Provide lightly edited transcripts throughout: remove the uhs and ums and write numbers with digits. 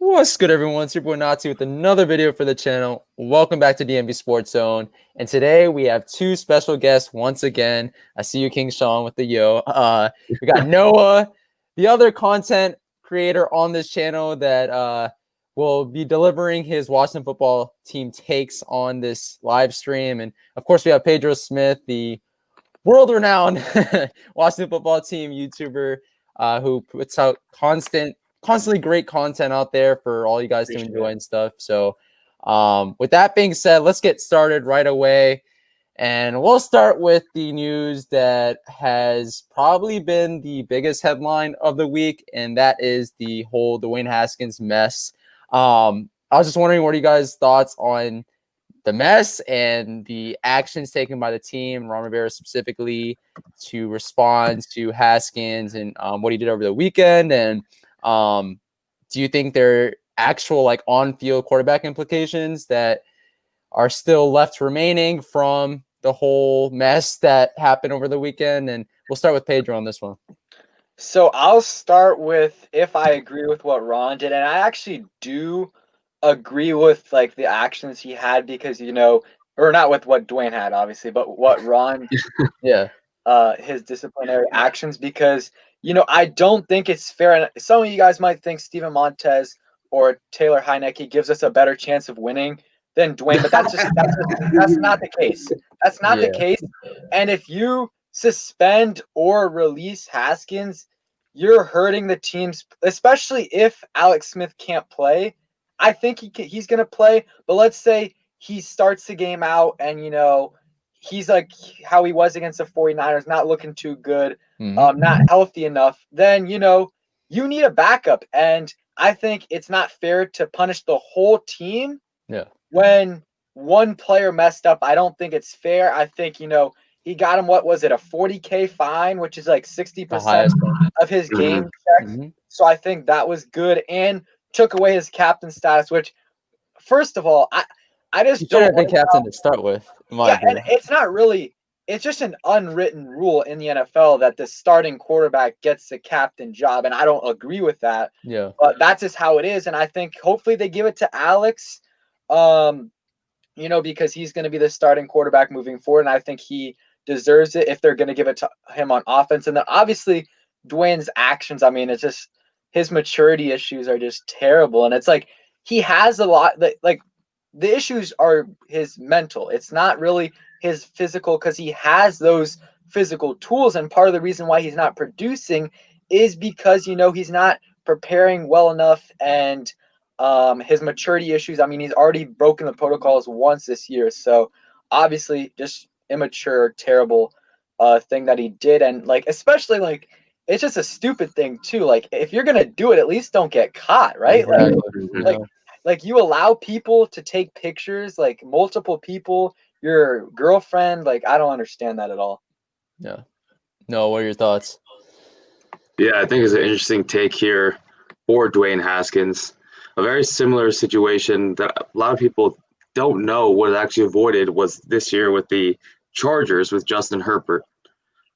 What's good, everyone? It's your boy Nazi with another video for the channel. Welcome back to DMV Sports Zone. And today we have two special guests once again. I see you, King Sean, with the yo. We got Noah, the other content creator on this channel that will be delivering his Washington football team takes on this live stream. And of course, we have Pedro Schmith, the world-renowned Washington football team YouTuber who puts out constantly great content out there for all you guys to enjoy and stuff. So with that being said, let's get started right away. And we'll start with the news that has probably been the biggest headline of the week, and that is the whole Dwayne Haskins mess. I was just wondering, what are you guys' thoughts on the mess and the actions taken by the team, Ron Rivera specifically, to respond to Haskins and what he did over the weekend? And do you think there are actual on-field quarterback implications that are still left remaining from the whole mess that happened over the weekend? And we'll start with Pedro on this one. So I'll start with if I agree with what Ron did, and I actually do agree with the actions he had because or not with what Dwayne had obviously, but what Ron his disciplinary actions, because I don't think it's fair, and some of you guys might think Steven Montez or Taylor Heineke gives us a better chance of winning than Dwayne, but that's not the case. That's not the case. And if you suspend or release Haskins, you're hurting the teams, especially if Alex Schmith can't play. I think he's going to play, but let's say he starts the game out and, he's like how he was against the 49ers, not looking too good, not healthy enough, then, you need a backup. And I think it's not fair to punish the whole team when one player messed up. I don't think it's fair. I think, he got him, what was it, a $40,000 fine, which is like 60% of his game check. So I think that was good and took away his captain status, which, first of all, I just don't have been captain to start with. And it's not really, it's just an unwritten rule in the NFL that the starting quarterback gets the captain job, and I don't agree with that. But that's just how it is, and I think hopefully they give it to Alex, because he's going to be the starting quarterback moving forward, and I think he deserves it if they're going to give it to him on offense. And then obviously Dwayne's actions, I mean, it's just his maturity issues are just terrible, and it's like he has a lot the issues are his mental. It's not really his physical, because he has those physical tools. And part of the reason why he's not producing is because, he's not preparing well enough, and his maturity issues. I mean, he's already broken the protocols once this year. So obviously just immature, terrible thing that he did. And especially it's just a stupid thing too. If you're going to do it, at least don't get caught, right? Exactly. You allow people to take pictures, multiple people, your girlfriend. I don't understand that at all. Yeah. No, what are your thoughts? Yeah, I think it's an interesting take here for Dwayne Haskins. A very similar situation that a lot of people don't know was actually avoided was this year with the Chargers with Justin Herbert.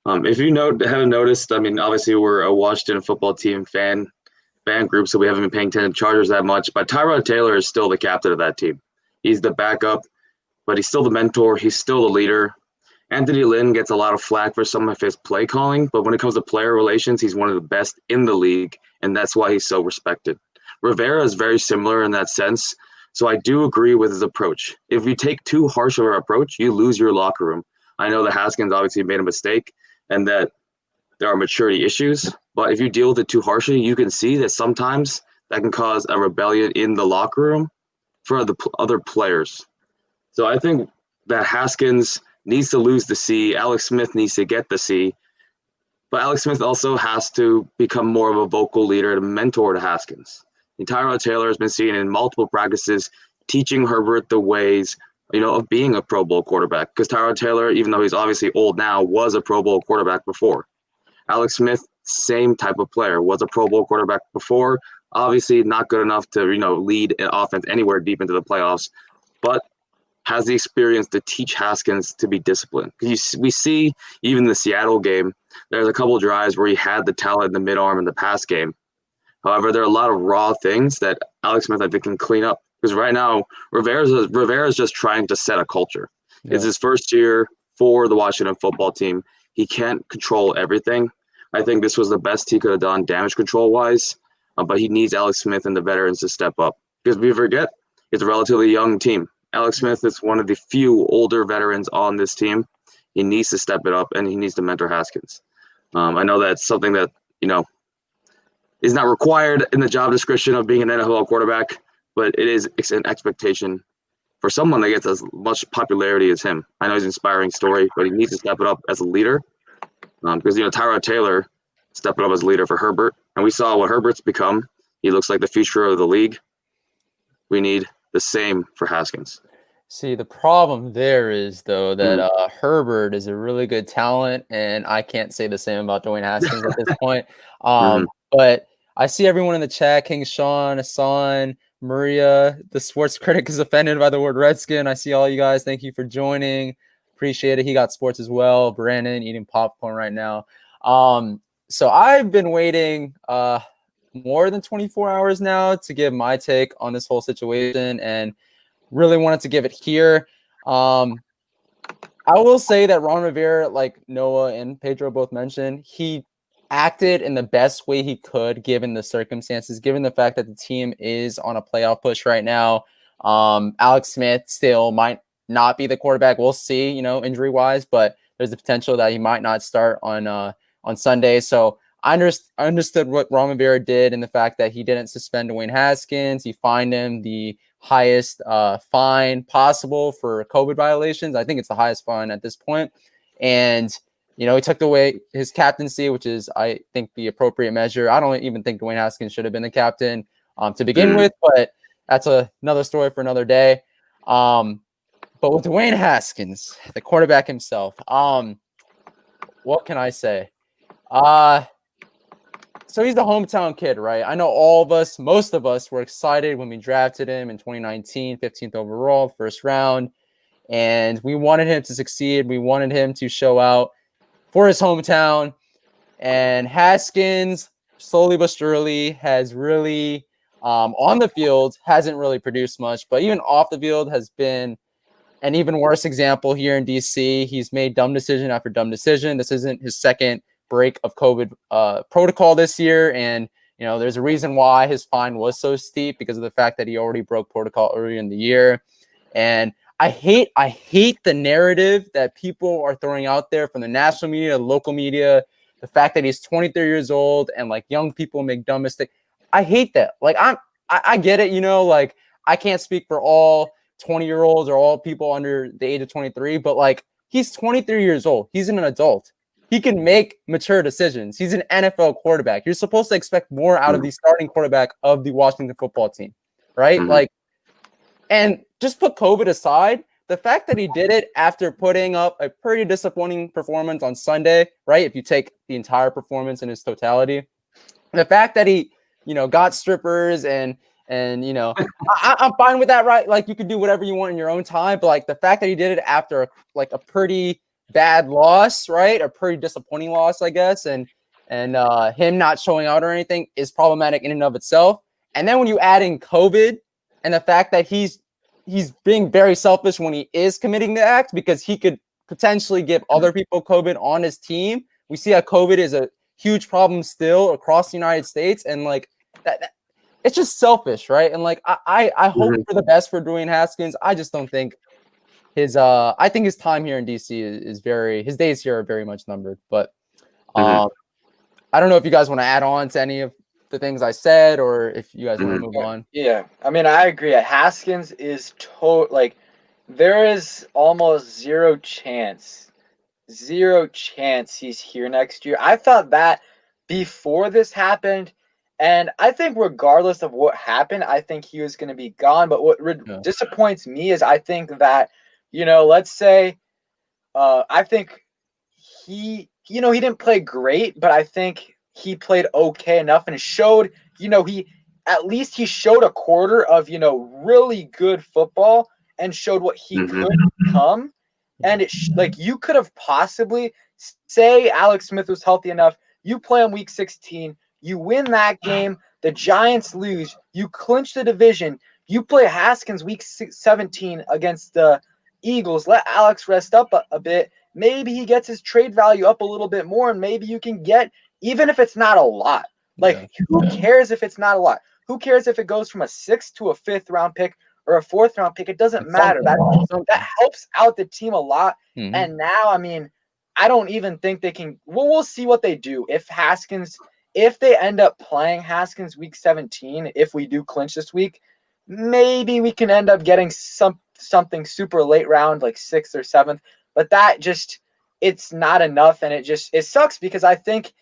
If you haven't noticed, I mean, obviously we're a Washington football team fan group, so we haven't been paying attention to Chargers that much, but Tyrod Taylor is still the captain of that team. He's the backup, but he's still the mentor. He's still the leader. Anthony Lynn gets a lot of flack for some of his play calling, but when it comes to player relations, he's one of the best in the league, and that's why he's so respected. Rivera is very similar in that sense, so I do agree with his approach. If you take too harsh of an approach, you lose your locker room. I know that Haskins obviously made a mistake and that there are maturity issues, but if you deal with it too harshly, you can see that sometimes that can cause a rebellion in the locker room for the other players. So I think that Haskins needs to lose the C. Alex Smith needs to get the C. But Alex Smith also has to become more of a vocal leader and a mentor to Haskins. And Tyrod Taylor has been seen in multiple practices teaching Herbert the ways, of being a Pro Bowl quarterback. Because Tyrod Taylor, even though he's obviously old now, was a Pro Bowl quarterback before. Alex Smith, same type of player, was a Pro Bowl quarterback before. Obviously not good enough to, lead an offense anywhere deep into the playoffs, but has the experience to teach Haskins to be disciplined. We see even the Seattle game, there's a couple of drives where he had the talent in the mid-arm in the pass game, However, there are a lot of raw things that Alex Smith, I think, can clean up. Because right now, Rivera's just trying to set a culture. Yeah. It's his first year for the Washington football team. He can't control everything. I think this was the best he could have done damage control-wise, but he needs Alex Smith and the veterans to step up. Because we forget, it's a relatively young team. Alex Smith is one of the few older veterans on this team. He needs to step it up, and he needs to mentor Haskins. I know that's something that, is not required in the job description of being an NFL quarterback, but it's an expectation for someone that gets as much popularity as him. I know he's an inspiring story, but he needs to step it up as a leader. Because, Tyrod Taylor stepped up as a leader for Herbert, and we saw what Herbert's become. He looks like the future of the league. We need the same for Haskins. See, the problem there is, though, that Herbert is a really good talent, and I can't say the same about Dwayne Haskins at this point. But I see everyone in the chat, King Sean, Hassan, Maria, the sports critic is offended by the word Redskin. I see all you guys. Thank you for joining. Appreciate it. He got sports as well. Brandon eating popcorn right now. So I've been waiting more than 24 hours now to give my take on this whole situation, and really wanted to give it here. I will say that Ron Rivera, like Noah and Pedro both mentioned, he acted in the best way he could given the circumstances, given the fact that the team is on a playoff push right now. Alex Smith still might not be the quarterback. We'll see, injury-wise, but there's the potential that he might not start on Sunday. So I understood what Ron Rivera did and the fact that he didn't suspend Dwayne Haskins. He fined him the highest fine possible for COVID violations. I think it's the highest fine at this point. And, he took away his captaincy, which is, I think, the appropriate measure. I don't even think Dwayne Haskins should have been the captain to begin with, but that's another story for another day. But with Dwayne Haskins, the quarterback himself, what can I say? So he's the hometown kid, right? I know most of us were excited when we drafted him in 2019, 15th overall, first round. And we wanted him to succeed. We wanted him to show out for his hometown. And Haskins, slowly but surely, has really, on the field, hasn't really produced much. But even off the field has been an even worse example here in DC. He's made dumb decision after dumb decision. This isn't his second break of COVID protocol this year, and there's a reason why his fine was so steep, because of the fact that he already broke protocol earlier in the year. And I hate the narrative that people are throwing out there from the national media, local media, the fact that he's 23 years old and like young people make dumb mistakes. I hate that. Like I get it, like I can't speak for all 20-year-olds or all people under the age of 23, but like he's 23 years old. He's an adult. He can make mature decisions. He's an NFL quarterback. You're supposed to expect more out of the starting quarterback of the Washington football team, right? Like, and just put COVID aside, the fact that he did it after putting up a pretty disappointing performance on Sunday, right? If you take the entire performance in its totality, the fact that he, got strippers and I'm fine with that, right? Like you can do whatever you want in your own time, but like the fact that he did it after a pretty bad loss, right? A pretty disappointing loss, I guess. And him not showing out or anything is problematic in and of itself. And then when you add in COVID and the fact that he's being very selfish when he is committing the act, because he could potentially give other people COVID on his team. We see how COVID is a huge problem still across the United States. And like that it's just selfish, right? And like I hope for the best for Dwayne Haskins. I just don't think I think his time here in DC is his days here are very much numbered. But I don't know if you guys want to add on to any of the things I said, or if you guys want to move on. Yeah, I mean, I agree. Haskins is there is almost zero chance he's here next year. I thought that before this happened, and I think regardless of what happened, I think he was going to be gone. But what disappoints me is I think that, let's say, I think he didn't play great, but I think he played okay enough and showed, he showed a quarter of, really good football and showed what he could become. And you could have possibly, say Alex Smith was healthy enough, you play on week 16, you win that game, The Giants lose. You clinch the division. You play Haskins week 17 against the Eagles. Let Alex rest up a bit. Maybe he gets his trade value up a little bit more, and maybe you can get, even if it's not a lot. Like, who cares if it's not a lot? Who cares if it goes from a 6th to a 5th round pick or a 4th round pick? It doesn't matter. That helps out the team a lot. Mhm. And now, I mean, I don't even think they can. Well, we'll see what they do. If they end up playing Haskins week 17, if we do clinch this week, maybe we can end up getting something super late round, like 6th or 7th. But that just, it's not enough. And it sucks because I think,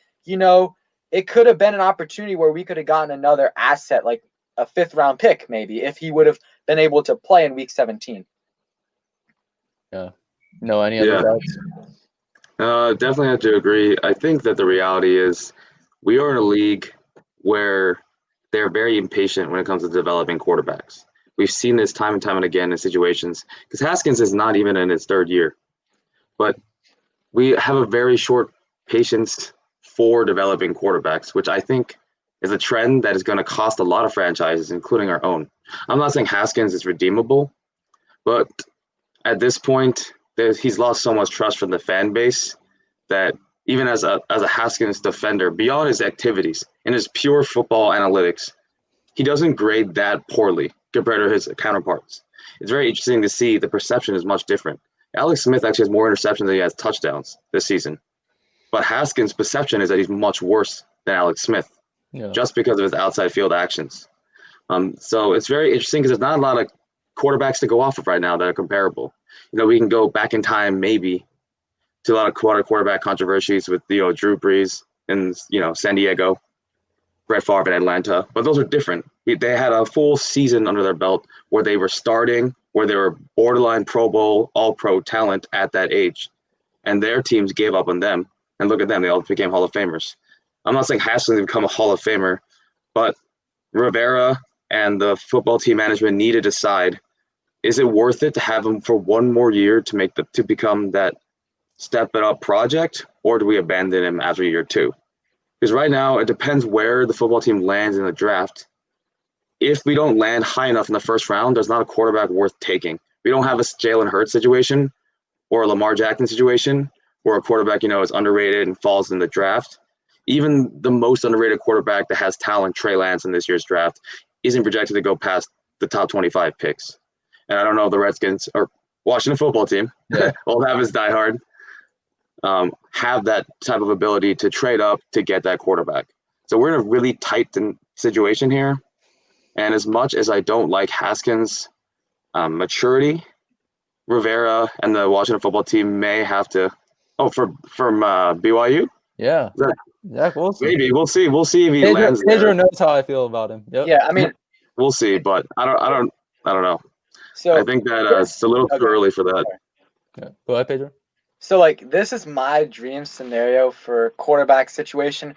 it could have been an opportunity where we could have gotten another asset, like a 5th round pick, maybe, if he would have been able to play in week 17. Yeah. No, any other thoughts? Definitely have to agree. I think that the reality is we are in a league where they're very impatient when it comes to developing quarterbacks. We've seen this time and time and again in situations because Haskins is not even in his 3rd year, but we have a very short patience for developing quarterbacks, which I think is a trend that is going to cost a lot of franchises, including our own. I'm not saying Haskins is redeemable, but at this point, he's lost so much trust from the fan base that even as a Haskins defender, beyond his activities and his pure football analytics, he doesn't grade that poorly compared to his counterparts. It's very interesting to see the perception is much different. Alex Smith actually has more interceptions than he has touchdowns this season. But Haskins' perception is that he's much worse than Alex Smith just because of his outside field actions. So it's very interesting because there's not a lot of quarterbacks to go off of right now that are comparable. We can go back in time maybe to a lot of quarterback controversies with Drew Brees in San Diego, Brett Favre in Atlanta, but those are different. They had a full season under their belt where they were starting, where they were borderline Pro Bowl, All-Pro talent at that age, and their teams gave up on them. And look at them; they all became Hall of Famers. I'm not saying Haskins will become a Hall of Famer, but Rivera and the football team management need to decide: is it worth it to have him for one more year to become that step it up project, or do we abandon him after year 2? Because right now, it depends where the football team lands in the draft. If we don't land high enough in the 1st round, there's not a quarterback worth taking. We don't have a Jalen Hurts situation or a Lamar Jackson situation where a quarterback, is underrated and falls in the draft. Even the most underrated quarterback that has talent, Trey Lance, in this year's draft, isn't projected to go past the top 25 picks. And I don't know if the Redskins or Washington football team, will have his diehard, have that type of ability to trade up to get that quarterback. So we're in a really tight situation here. And as much as I don't like Haskins' maturity, Rivera and the Washington football team may have to. Oh, from BYU? Yeah. We'll see. Maybe we'll see. We'll see if he lands there. Pedro knows how I feel about him. Yep. Yeah, I mean, we'll see, but I don't know. So I think that it's a little too early for that. Yeah. Go ahead, Pedro. So, this is my dream scenario for quarterback situation.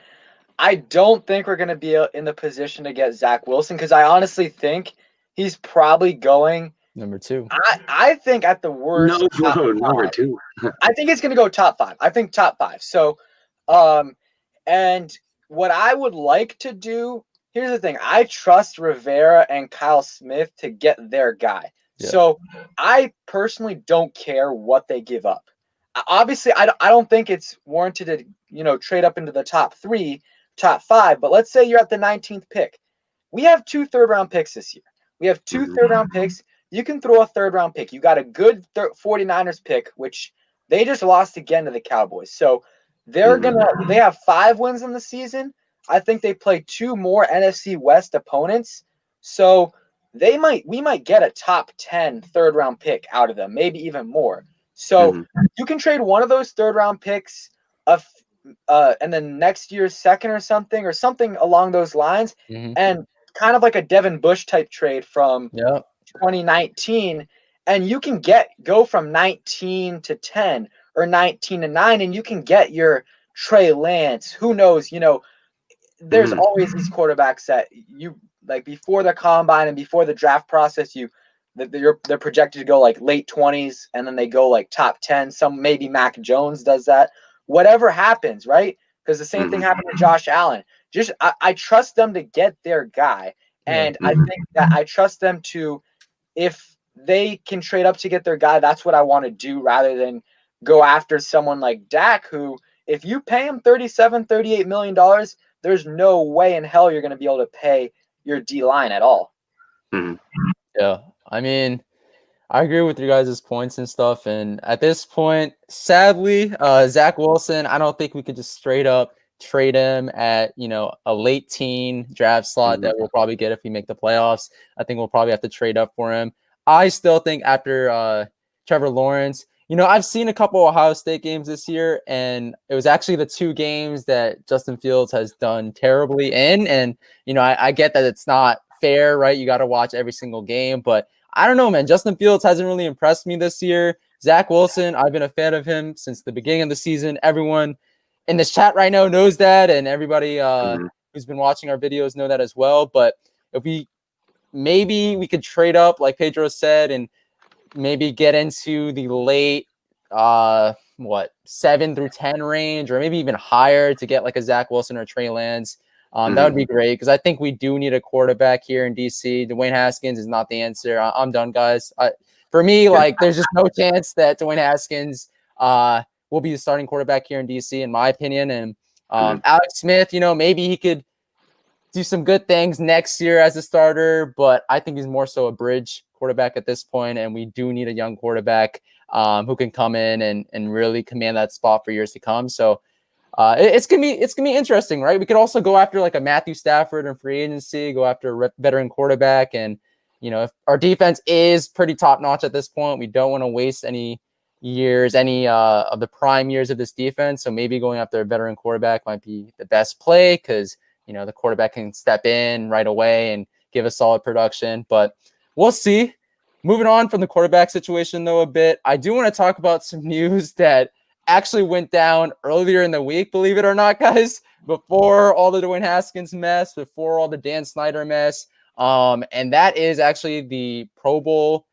I don't think we're going to be in the position to get Zach Wilson because I honestly think he's probably going number 2. I think at the worst, number 2. I think it's going to go top 5. I think top 5. So, and what I would like to do, here's the thing. I trust Rivera and Kyle Smith to get their guy. Yeah. So I personally don't care what they give up. Obviously, I don't think it's warranted to, trade up into the top 3, top 5. But let's say you're at the 19th pick. We have 2 third-round picks this year. We have 2 third-round picks. You can throw a third-round pick. You got a good 49ers pick, which they just lost again to the Cowboys. So they have 5 wins in the season. I think they play 2 more NFC West opponents. So we might get a top 10 third-round pick out of them, maybe even more. So you can trade one of those third-round picks and then next year's second or something along those lines, and kind of like a Devin Bush type trade from 2019, and you can go from 19 to 10 or 19 to 9, and you can get your Trey Lance. Who knows? There's always these quarterbacks that you like before the combine and before the draft process. They're projected to go like late 20s, and then they go like top 10. Maybe Mac Jones does that. Whatever happens, right? Because the same thing happened to Josh Allen. I trust them to get their guy. And I think that I trust them to, if they can trade up to get their guy, that's what I want to do rather than go after someone like Dak, who, if you pay him $38 million, there's no way in hell you're going to be able to pay your D-line at all. Yeah, I mean, I agree with you guys' points and stuff. And at this point, sadly, Zach Wilson, I don't think we could just straight up trade him at, a late teen draft slot that we'll probably get if we make the playoffs. I think we'll probably have to trade up for him. I still think after Trevor Lawrence, I've seen a couple Ohio State games this year, and it was actually the 2 games that Justin Fields has done terribly in. And, I get that it's not fair, right? You got to watch every single game, but I don't know, man. Justin Fields hasn't really impressed me this year. Zach Wilson, I've been a fan of him since the beginning of the season. Everyone in this chat right now knows that, and everybody who's been watching our videos know that as well. But if maybe we could trade up, like Pedro said, and maybe get into the late 7 through 10 range, or maybe even higher to get like a Zach Wilson or Trey Lance. That would be great, because I think we do need a quarterback here in DC. Dwayne Haskins is not the answer. I'm done, guys. For me, there's just no chance that Dwayne Haskins will be the starting quarterback here in DC, in my opinion. And Alex Smith, maybe he could do some good things next year as a starter, but I think he's more so a bridge quarterback at this point, and we do need a young quarterback who can come in and really command that spot for years to come. So it's gonna be interesting, right? We could also go after like a Matthew Stafford in free agency, go after a veteran quarterback, and if our defense is pretty top notch at this point, we don't want to waste any years, of the prime years of this defense. So maybe going after a veteran quarterback might be the best play, because the quarterback can step in right away and give us solid production. But we'll see. Moving on from the quarterback situation, though, a bit, I do want to talk about some news that actually went down earlier in the week, believe it or not, guys, before all the Dwayne Haskins mess, before all the Dan Snyder mess. And that is actually the Pro Bowl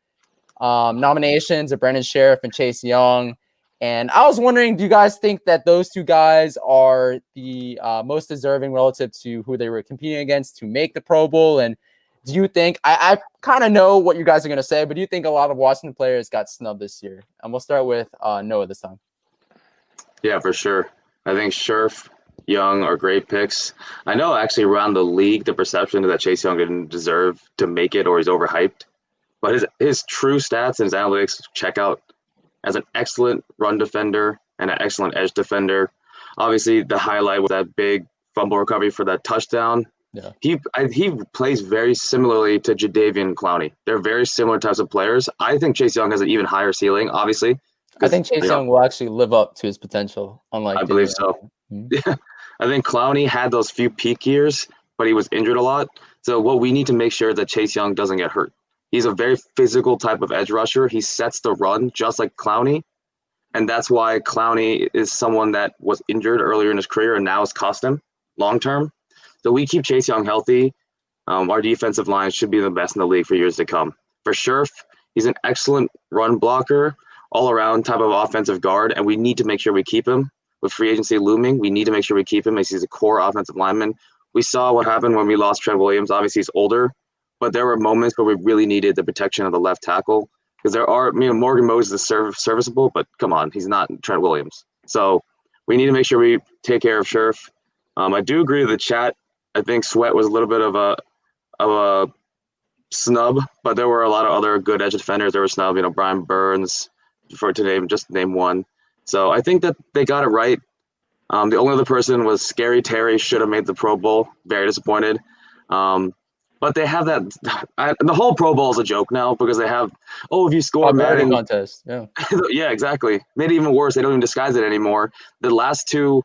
nominations of Brandon Sheriff and Chase Young. And I was wondering, do you guys think that those 2 guys are the most deserving relative to who they were competing against to make the Pro Bowl? And do you think, I kind of know what you guys are going to say, but do you think a lot of Washington players got snubbed this year? And we'll start with Noah this time. Yeah, for sure. I think Sheriff, Young are great picks. I know actually around the league, the perception is that Chase Young didn't deserve to make it, or he's overhyped. But his true stats and his analytics check out as an excellent run defender and an excellent edge defender. Obviously, the highlight was that big fumble recovery for that touchdown. Yeah. He plays very similarly to Jadeveon Clowney. They're very similar types of players. I think Chase Young has an even higher ceiling, obviously. I think Chase Young will actually live up to his potential. I believe so. Yeah. I think Clowney had those few peak years, but he was injured a lot. So what we need to make sure that Chase Young doesn't get hurt. He's a very physical type of edge rusher. He sets the run just like Clowney. And that's why Clowney is someone that was injured earlier in his career and now has cost him long term. So we keep Chase Young healthy. Our defensive line should be the best in the league for years to come. For Sheriff, he's an excellent run blocker, all-around type of offensive guard, and we need to make sure we keep him. With free agency looming, we need to make sure we keep him as he's a core offensive lineman. We saw what happened when we lost Trent Williams. Obviously, he's older, but there were moments where we really needed the protection of the left tackle, because Morgan Moses is serviceable, but come on, he's not Trent Williams. So we need to make sure we take care of Sheriff. I do agree with the chat. I think Sweat was a little bit of a snub, but there were a lot of other good edge defenders. There were snub, Brian Burns, just to name one. So I think that they got it right. The only other person was Scary Terry, should have made the Pro Bowl. Very disappointed. But they have that. The whole Pro Bowl is a joke now, because they have, if you score Madden contest. Yeah. Yeah, exactly. Made it even worse. They don't even disguise it anymore. The last 2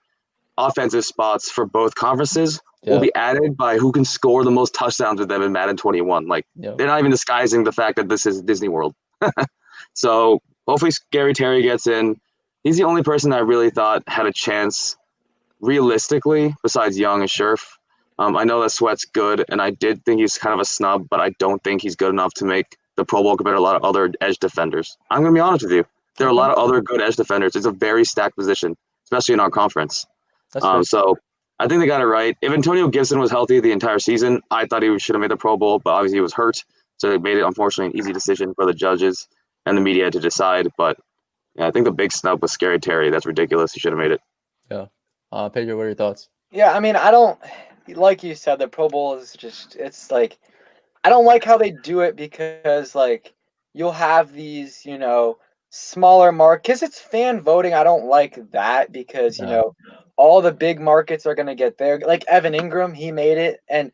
offensive spots for both conferences will be added by who can score the most touchdowns with them in Madden 21. They're not even disguising the fact that this is Disney World. So hopefully Scary Terry gets in. He's the only person that I really thought had a chance realistically, besides Young and Sheriff. I know that Sweat's good, and I did think he's kind of a snub, but I don't think he's good enough to make the Pro Bowl compared to a lot of other edge defenders. I'm going to be honest with you. There are a lot of other good edge defenders. It's a very stacked position, especially in our conference. So I think they got it right. If Antonio Gibson was healthy the entire season, I thought he should have made the Pro Bowl, but obviously he was hurt, so it made it unfortunately an easy decision for the judges and the media to decide. But yeah, I think the big snub was Scary Terry. That's ridiculous. He should have made it. Yeah. Pedro, what are your thoughts? Yeah, I mean, I don't like you said, the Pro Bowl is just it's like I don't like how they do it because like you'll have these, smaller because it's fan voting. I don't like that because, Yeah. all the big markets are gonna get there. Like Evan Ingram, he made it, and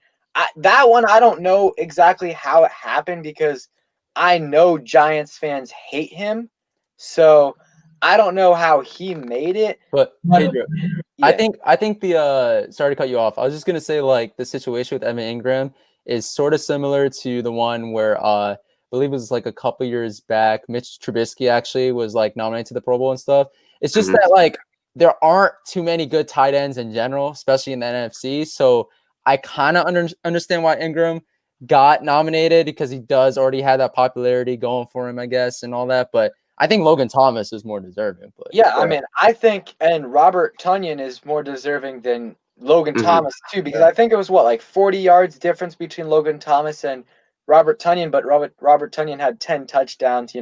that one I don't know exactly how it happened because I know Giants fans hate him, so I don't know how he made it. But Pedro, I Yeah, think the sorry to cut you off. I was just gonna say like the situation with Evan Ingram is sort of similar to the one where I believe it was like a couple years back. Mitch Trubisky actually was like nominated to the Pro Bowl and stuff. It's just that like there aren't too many good tight ends in general, especially in the NFC. So I kind of understand why Ingram got nominated because he does already have that popularity going for him, I guess, and all that. But I think Logan Thomas is more deserving. But yeah. I mean, I think and Robert Tunyon is more deserving than Logan Thomas too because I think it was like 40 yards difference between Logan Thomas and Robert Tunyon, but Robert Tunyon had 10 touchdowns.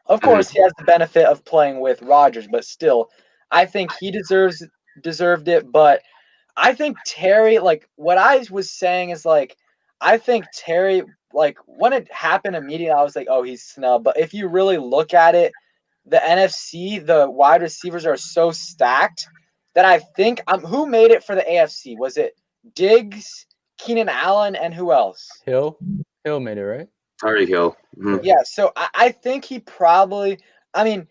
Of course he has the benefit of playing with Rodgers, but still, I think he deserved it. But I think Terry, like what I was saying is like, I think Terry, like when it happened immediately, I was like, oh, he's snubbed. But if you really look at it, the NFC, the wide receivers are so stacked that I think who made it for the AFC? Was it Diggs, Keenan Allen, and who else? Hill made it, right? Tyreek Hill. Yeah, so I think he probably, I mean,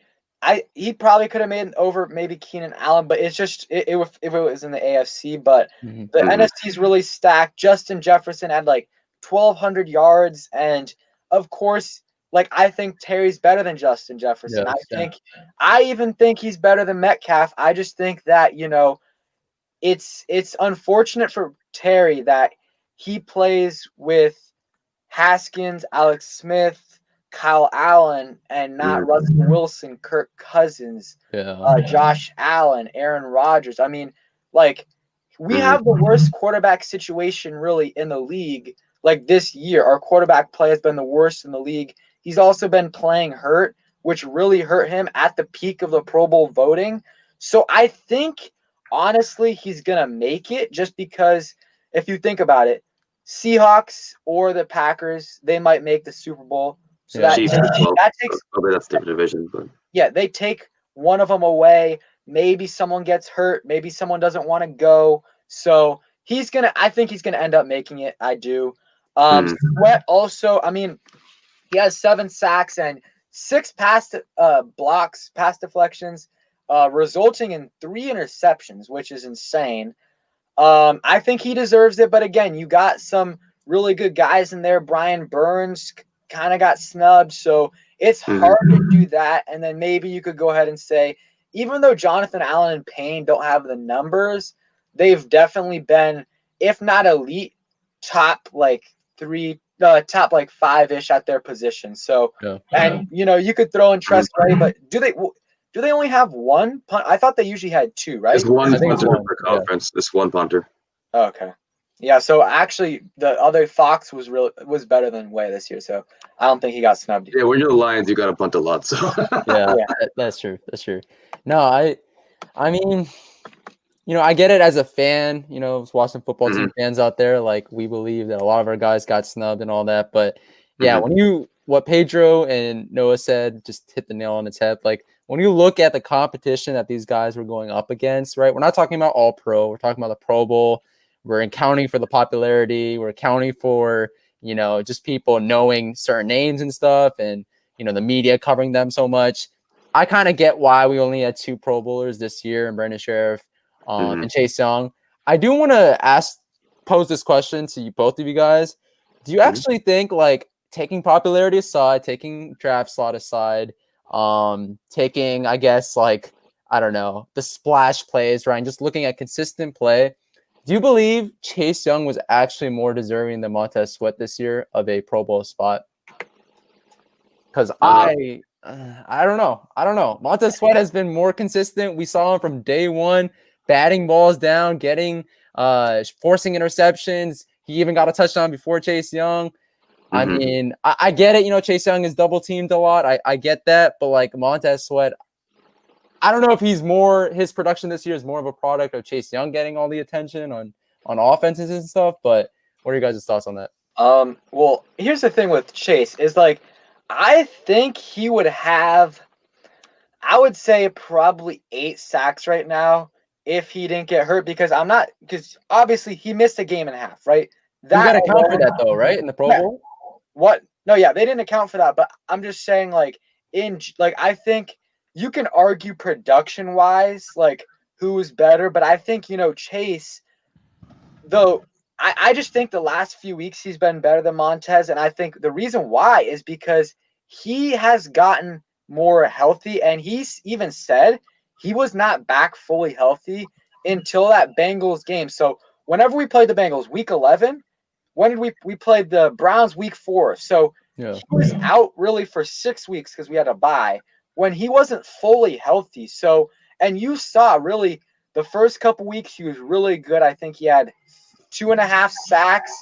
he probably could have made it over maybe Keenan Allen, but it's just if it was in the AFC, but the NFC is really stacked. Justin Jefferson had like 1,200 yards, and of course, like I think Terry's better than Justin Jefferson. I even think he's better than Metcalf. I just think that it's unfortunate for Terry that he plays with Haskins, Alex Smith, Kyle Allen, and not Russell Wilson, Kirk Cousins, Josh Allen, Aaron Rodgers. I mean, like, we have the worst quarterback situation really in the league. Like this year, our quarterback play has been the worst in the league. He's also been playing hurt, which really hurt him at the peak of the Pro Bowl voting. So I think, honestly, he's going to make it just because if you think about it, Seahawks or the Packers, they might make the Super Bowl. So that takes that's different division, but yeah, they take one of them away. Maybe someone gets hurt. Maybe someone doesn't want to go. So I think he's gonna end up making it. I do. Sweat also. I mean, he has 7 sacks and 6 pass deflections, resulting in 3 interceptions, which is insane. I think he deserves it, but again, you got some really good guys in there. Brian Burns kind of got snubbed, so it's hard to do that. And then maybe you could go ahead and say, even though Jonathan Allen and Payne don't have the numbers, they've definitely been, if not elite, top like 5-ish at their position. So, and you could throw in Tressway, but do they only have one punt? I thought they usually had 2, right? Just one punter per conference. This one punter. Okay. Yeah, so actually the other Fox was better than Way this year, so I don't think he got snubbed. Yeah, when you're the Lions, you got to punt a lot. So yeah. That's true. That's true. No, I mean, I get it as a fan. Watching football team fans out there, like we believe that a lot of our guys got snubbed and all that. But yeah, what Pedro and Noah said just hit the nail on its head. Like when you look at the competition that these guys were going up against, right? We're not talking about all pro. We're talking about the Pro Bowl. We're accounting for the popularity. We're accounting for, just people knowing certain names and stuff and, the media covering them so much. I kind of get why we only had 2 Pro Bowlers this year and Brandon Sheriff and Chase Young. I do want to pose this question to both of you guys. Do you actually think, like, taking popularity aside, taking draft slot aside, taking, I guess, like, I don't know, the splash plays, right? And just looking at consistent play, do you believe Chase Young was actually more deserving than Montez Sweat this year of a Pro Bowl spot? Because I don't know. Montez Sweat has been more consistent. We saw him from day one, batting balls down, getting forcing interceptions. He even got a touchdown before Chase Young. I Mhm. mean, I get it. You know, Chase Young is double teamed a lot. I get that. But like Montez Sweat, I don't know if his production this year is more of a product of Chase Young getting all the attention on offenses and stuff. But what are your guys' thoughts on that? Well, here's the thing with Chase is like, I think he would have, I would say probably 8 sacks right now if he didn't get hurt because obviously he missed a game and a half, right? You got That to count for alone, that though, right? In the Pro yeah. Bowl. What? No, yeah, they didn't account for that, but I'm just saying like I think you can argue production wise, like who's better, but I think, Chase, though, I just think the last few weeks he's been better than Montez. And I think the reason why is because he has gotten more healthy. And he's even said he was not back fully healthy until that Bengals game. So whenever we played the Bengals, week 11, when did we played the Browns week 4? So Yeah. he was out really for 6 weeks because we had a bye when he wasn't fully healthy. So, and you saw really the first couple weeks he was really good. I think he had 2.5 sacks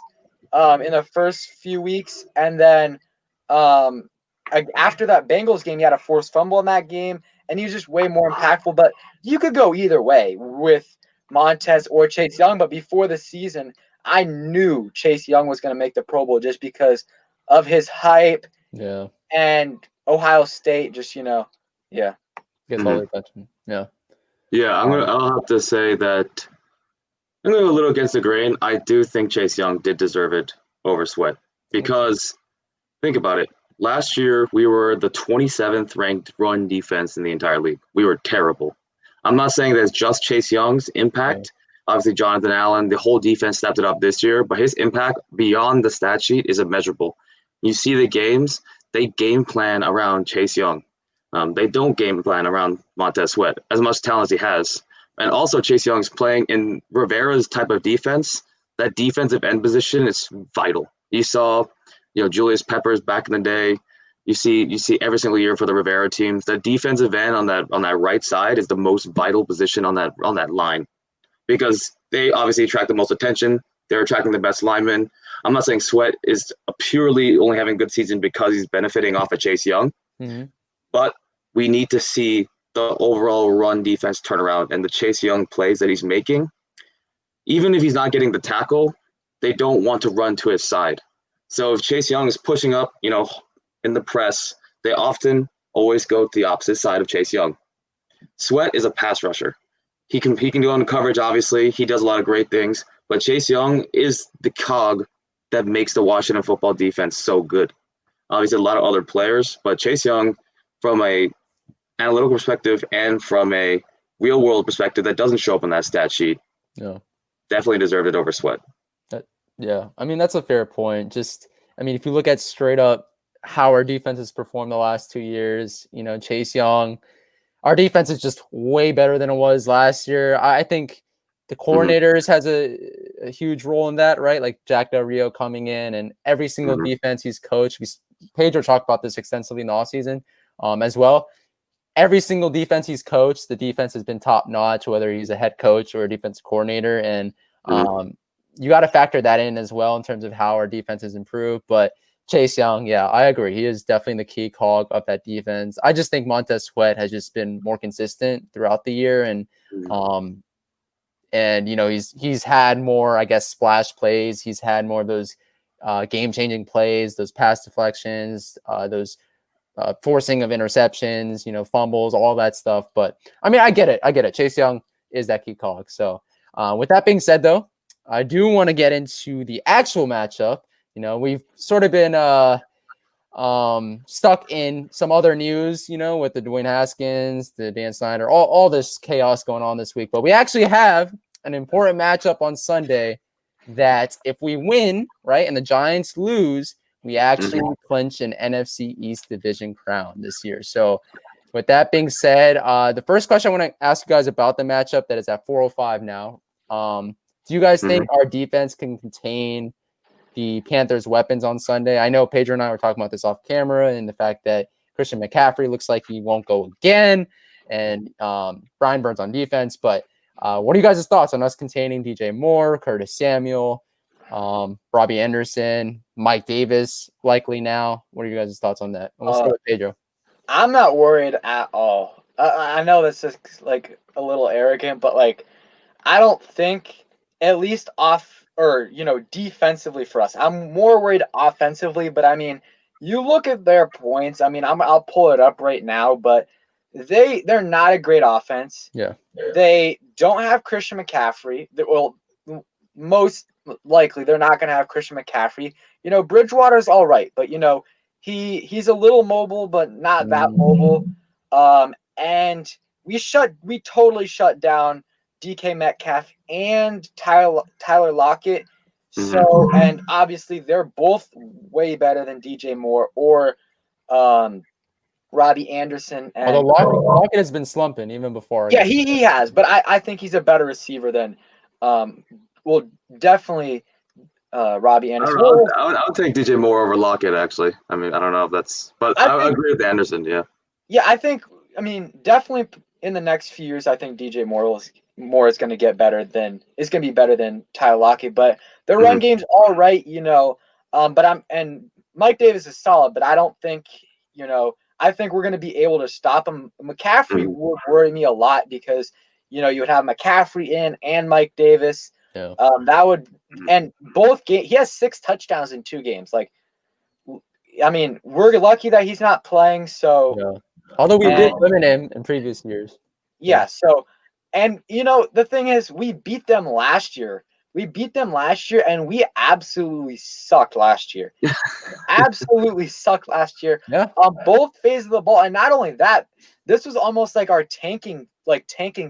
in the first few weeks, and then after that Bengals game, he had a forced fumble in that game, and he was just way more impactful. But you could go either way with Montez or Chase Young. But before the season, I knew Chase Young was going to make the Pro Bowl just because of his hype. Yeah. And Ohio State, just yeah. Gets all the attention. Yeah. Yeah, I'll have to say that I'm going to go a little against the grain. I do think Chase Young did deserve it over Sweat because think about it. Last year, we were the 27th ranked run defense in the entire league. We were terrible. I'm not saying that it's just Chase Young's impact. Obviously, Jonathan Allen, the whole defense stepped it up this year, but his impact beyond the stat sheet is immeasurable. You see the games, they game plan around Chase Young. They don't game plan around Montez Sweat, as much talent as he has. And also, Chase Young's playing in Rivera's type of defense. That defensive end position is vital. You saw, Julius Peppers back in the day. You see every single year for the Rivera teams. The defensive end on that right side is the most vital position on that line because they obviously attract the most attention. They're attracting the best linemen. I'm not saying Sweat is purely only having a good season because he's benefiting off of Chase Young, but we need to see the overall run defense turnaround and the Chase Young plays that he's making. Even if he's not getting the tackle, they don't want to run to his side. So if Chase Young is pushing up, in the press, they often always go to the opposite side of Chase Young. Sweat is a pass rusher. He can go into coverage, obviously. He does a lot of great things. But Chase Young is the cog that makes the Washington football defense so good. Obviously, a lot of other players, but Chase Young, from a analytical perspective and from a real-world perspective that doesn't show up on that stat sheet, definitely deserved it over Sweat. Yeah, I mean, that's a fair point. If you look at straight up how our defense has performed the last 2 years, Chase Young, our defense is just way better than it was last year. I think the coordinators has a huge role in that, right? Like Jack Del Rio coming in and every single defense he's coached. Pedro talked about this extensively in the offseason as well. Every single defense he's coached, the defense has been top notch, whether he's a head coach or a defensive coordinator. And you got to factor that in as well in terms of how our defense has improved. But Chase Young, yeah, I agree. He is definitely the key cog of that defense. I just think Montez Sweat has just been more consistent throughout the year. And he's had more, I guess, splash plays. He's had more of those game-changing plays, those pass deflections, those forcing of interceptions, fumbles, all that stuff. But I mean, I get it. Chase Young is that key cog. So with that being said, though, I do want to get into the actual matchup. We've sort of been stuck in some other news, with the Dwayne Haskins, the Dan Snyder, all this chaos going on this week. But we actually have an important matchup on Sunday that if we win, right, and the Giants lose, we actually clinch an NFC East division crown this year. So with that being said, the first question I want to ask you guys about the matchup that is at 4:05 now. Do you guys think our defense can contain the Panthers' weapons on Sunday? I know Pedro and I were talking about this off camera and the fact that Christian McCaffrey looks like he won't go again and Brian Burns on defense. But What are you guys' thoughts on us containing DJ Moore, Curtis Samuel, Robbie Anderson, Mike Davis likely now? What are you guys' thoughts on that? And we'll start with Pedro. I'm not worried at all. I know this is like a little arrogant, but like I don't think, at least defensively for us. I'm more worried offensively, but I mean, you look at their points. I mean, I'll pull it up right now, but they're not a great offense. Yeah. They don't have Christian McCaffrey. Well, most likely they're not going to have Christian McCaffrey. Bridgewater's all right, but he's a little mobile, but not that mobile. And we totally shut down DK Metcalf and Tyler Lockett. So, and obviously they're both way better than DJ Moore or Robbie Anderson. And although Lockett has been slumping even before. Yeah, he has, but I think he's a better receiver than definitely Robbie Anderson. I would take DJ Moore over Lockett, actually. I mean, I don't know if that's, but I agree with Anderson. Yeah. Yeah, I mean, definitely in the next few years, I think DJ Moore is going to get better than be better than Tyler Lockett. But the run game's all right, and Mike Davis is solid, but I don't think, I think we're going to be able to stop him. McCaffrey would worry me a lot because, you would have McCaffrey in and Mike Davis. Yeah. That would, and both games, he has 6 touchdowns in 2 games. Like, I mean, we're lucky that he's not playing. So, yeah. Although we did limit him in previous years. Yeah. So, and the thing is, we beat them last year. And we absolutely sucked last year. Absolutely sucked last year. Yeah. On both phases of the ball. And not only that, this was almost like our tanking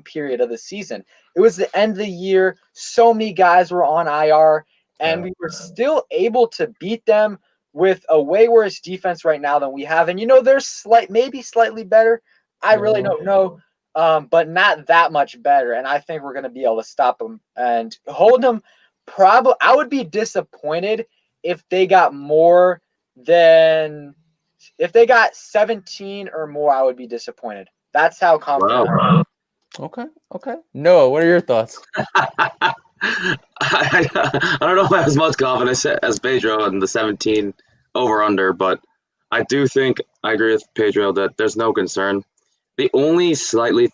period of the season. It was the end of the year. So many guys were on IR, and we were still able to beat them with a way worse defense right now than we have. And they're maybe slightly better. I really don't know. But not that much better. And I think we're going to be able to stop them and hold them. I would be disappointed if they got if they got 17 or more, I would be disappointed. That's how confident I am. Okay. Noah, what are your thoughts? I don't know if I have as much confidence as Pedro in the 17 over-under, but I do think I agree with Pedro that there's no concern. The only slightly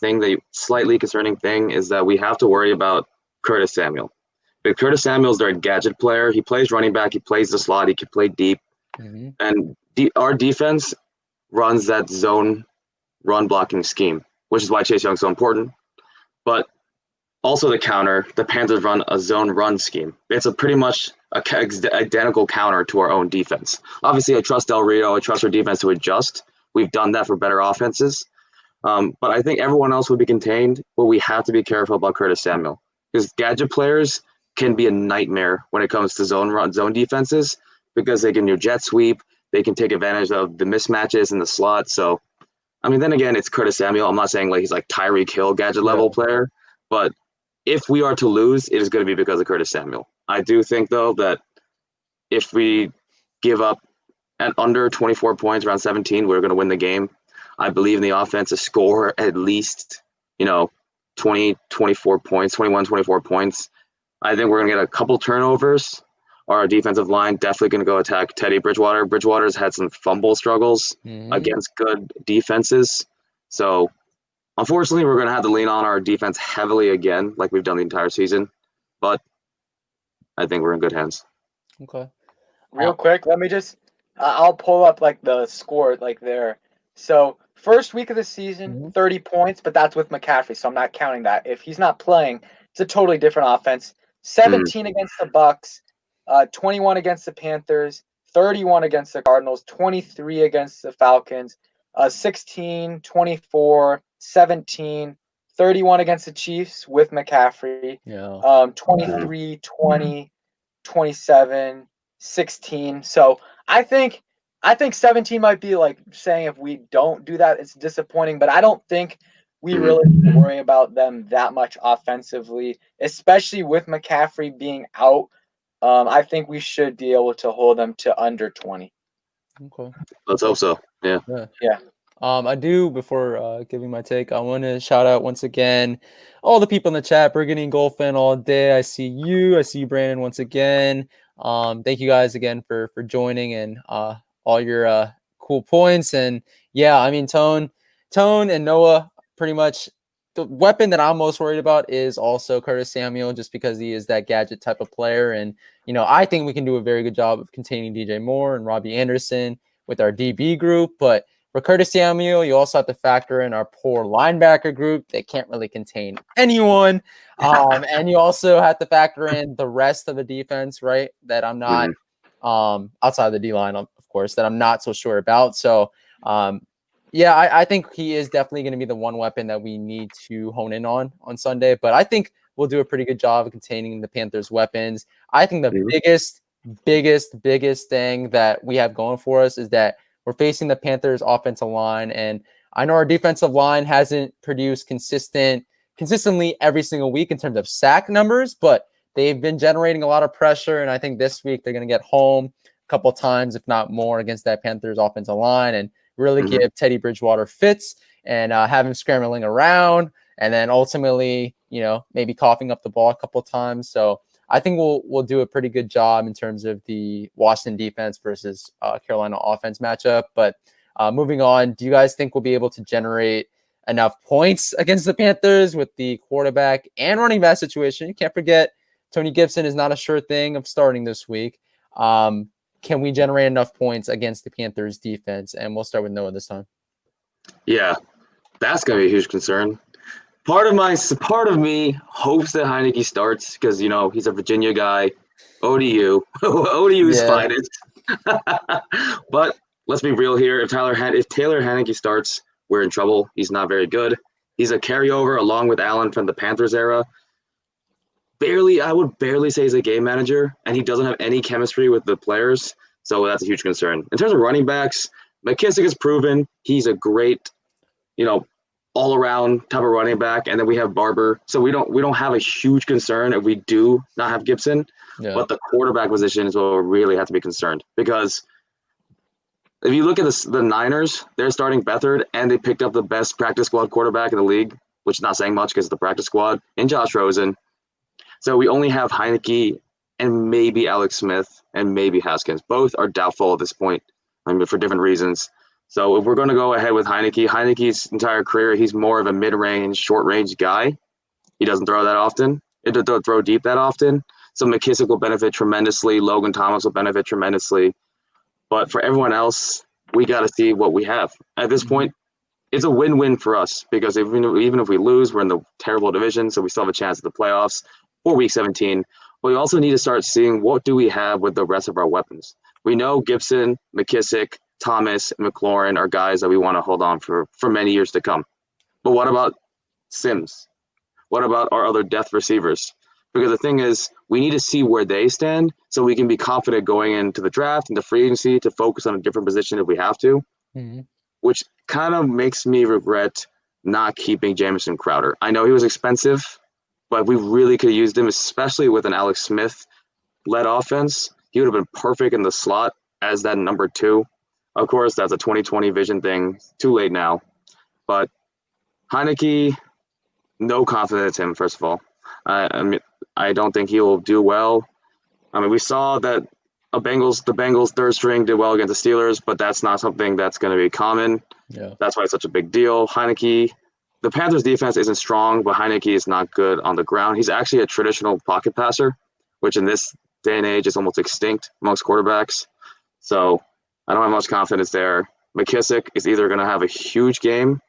concerning thing is that we have to worry about Curtis Samuel. But Curtis Samuel's their gadget player. He plays running back. He plays the slot. He can play deep. And our defense runs that zone run blocking scheme, which is why Chase Young's so important. But also the counter, the Panthers run a zone run scheme. It's pretty much identical counter to our own defense. Obviously, I trust Del Rio. I trust our defense to adjust. We've done that for better offenses. But I think everyone else would be contained, but we have to be careful about Curtis Samuel because gadget players can be a nightmare when it comes to zone defenses because they can do jet sweep, they can take advantage of the mismatches in the slot. So, I mean, then again, it's Curtis Samuel. I'm not saying he's like Tyreek Hill gadget level player, but if we are to lose, it is going to be because of Curtis Samuel. I do think though that if we give up at under 24 points, around 17, we're going to win the game. I believe in the offense to score at least, 20, 24 points, 21, 24 points. I think we're going to get a couple turnovers. Our defensive line definitely going to go attack Teddy Bridgewater. Bridgewater's had some fumble struggles against good defenses. So, unfortunately, we're going to have to lean on our defense heavily again, like we've done the entire season. But I think we're in good hands. Okay. Real quick, let me just I'll pull up the score there. So, first week of the season, 30 points, but that's with McCaffrey, so I'm not counting that. If he's not playing, it's a totally different offense. 17 against the Bucks, 21 against the Panthers, 31 against the Cardinals, 23 against the Falcons, 16, 24, 17, 31 against the Chiefs with McCaffrey, 23, 20, 27, 16. So I think 17 might be saying if we don't do that, it's disappointing, but I don't think we really worry about them that much offensively, especially with McCaffrey being out. I think we should be able to hold them to under 20. Okay. Let's hope so. Yeah. Yeah. I do, before giving my take, I want to shout out once again all the people in the chat, Burgundy Golfin all day. I see you, Brandon, once again. Thank you guys again for joining and all your cool points. And yeah, I mean, Tone and Noah, pretty much the weapon that I'm most worried about is also Curtis Samuel, just because he is that gadget type of player. And, I think we can do a very good job of containing DJ Moore and Robbie Anderson with our DB group, but for Curtis Samuel, you also have to factor in our poor linebacker group. They can't really contain anyone. And you also have to factor in the rest of the defense, right? That I'm not outside of the D-line, of course, that I'm not so sure about. So, yeah, I think he is definitely going to be the one weapon that we need to hone in on Sunday. But I think we'll do a pretty good job of containing the Panthers' weapons. I think the biggest thing that we have going for us is that we're facing the Panthers offensive line, and I know our defensive line hasn't produced consistently every single week in terms of sack numbers, but they've been generating a lot of pressure, and I think this week they're going to get home a couple times, if not more, against that Panthers offensive line and really give Teddy Bridgewater fits and have him scrambling around, and then ultimately, maybe coughing up the ball a couple times. So I think we'll do a pretty good job in terms of the Washington defense versus Carolina offense matchup. But moving on, do you guys think we'll be able to generate enough points against the Panthers with the quarterback and running back situation? You can't forget Tony Gibson is not a sure thing of starting this week. Can we generate enough points against the Panthers defense? And we'll start with Noah this time. Yeah, that's going to be a huge concern. Part of me hopes that Heineke starts because, he's a Virginia guy. ODU. ODU's finest. But let's be real here. If Taylor Heineke starts, we're in trouble. He's not very good. He's a carryover along with Allen from the Panthers era. I would barely say he's a game manager, and he doesn't have any chemistry with the players. So that's a huge concern. In terms of running backs, McKissick has proven he's a great, all-around type of running back, and then we have Barber. So we don't have a huge concern if we do not have Gibson. Yeah. But the quarterback position is what we really have to be concerned, because if you look at the Niners, they're starting Beathard, and they picked up the best practice squad quarterback in the league, which is not saying much because it's the practice squad, in Josh Rosen. So we only have Heineke and maybe Alex Schmith and maybe Haskins. Both are doubtful at this point, for different reasons. So if we're going to go ahead with Heineke's entire career, he's more of a mid-range, short-range guy. He doesn't throw that often. He doesn't throw deep that often. So McKissick will benefit tremendously. Logan Thomas will benefit tremendously. But for everyone else, we got to see what we have. At this point, it's a win-win for us because even if we lose, we're in the terrible division, so we still have a chance at the playoffs for Week 17. But we also need to start seeing what do we have with the rest of our weapons. We know Gibson, McKissick, Thomas, and McLaurin are guys that we want to hold on for many years to come. But what about Sims? What about our other depth receivers? Because the thing is, we need to see where they stand so we can be confident going into the draft and the free agency to focus on a different position if we have to, which kind of makes me regret not keeping Jamison Crowder. I know he was expensive, but we really could have used him, especially with an Alex Smith-led offense. He would have been perfect in the slot as that number 2. Of course, that's a 2020 vision thing. Too late now. But Heineke, no confidence in him, first of all. I don't think he will do well. We saw that the Bengals third string did well against the Steelers, but that's not something that's going to be common. Yeah. That's why it's such a big deal. Heineke, the Panthers defense isn't strong, but Heineke is not good on the ground. He's actually a traditional pocket passer, which in this day and age is almost extinct amongst quarterbacks. So I don't have much confidence there. McKissick is either going to have a huge game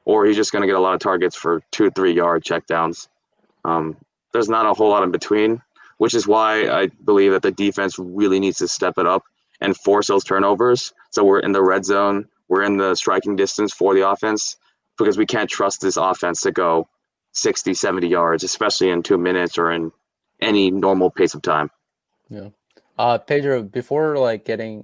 or he's just going to get a lot of targets for 2-3 yard checkdowns. There's not a whole lot in between, which is why I believe that the defense really needs to step it up and force those turnovers. So we're in the red zone. We're in the striking distance for the offense because we can't trust this offense to go 60, 70 yards, especially in 2 minutes or in any normal pace of time. Yeah. Pedro, before getting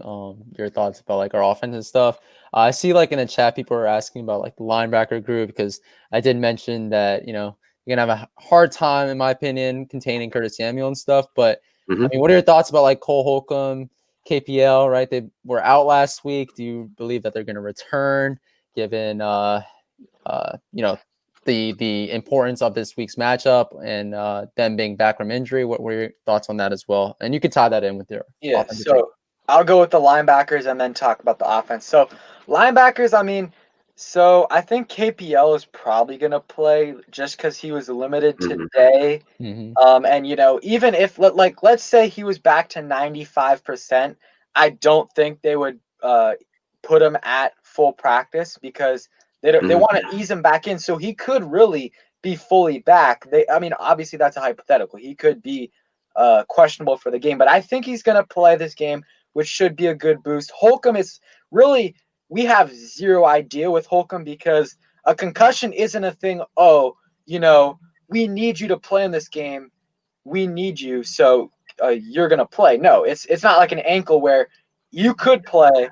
your thoughts about our offense and stuff, I see in the chat people are asking about the linebacker group, because I did mention that you're gonna have a hard time, in my opinion, containing Curtis Samuel and stuff. But what are your thoughts about Cole Holcomb, KPL? Right, they were out last week. Do you believe that they're going to return? given the importance of this week's matchup and them being back from injury. What were your thoughts on that as well? And you could tie that in with your offensive take. So I'll go with the linebackers and then talk about the offense. So linebackers, I mean, so I think KPL is probably going to play just because he was limited today. And even if let's say he was back to 95%, I don't think they would put him at full practice because they want to ease him back in, so he could really be fully back. Obviously that's a hypothetical. He could be questionable for the game, but I think he's going to play this game, which should be a good boost. Holcomb is really, we have zero idea with Holcomb because a concussion isn't a thing. We need you to play in this game. We need you, so you're going to play. No, it's not like an ankle where you could play,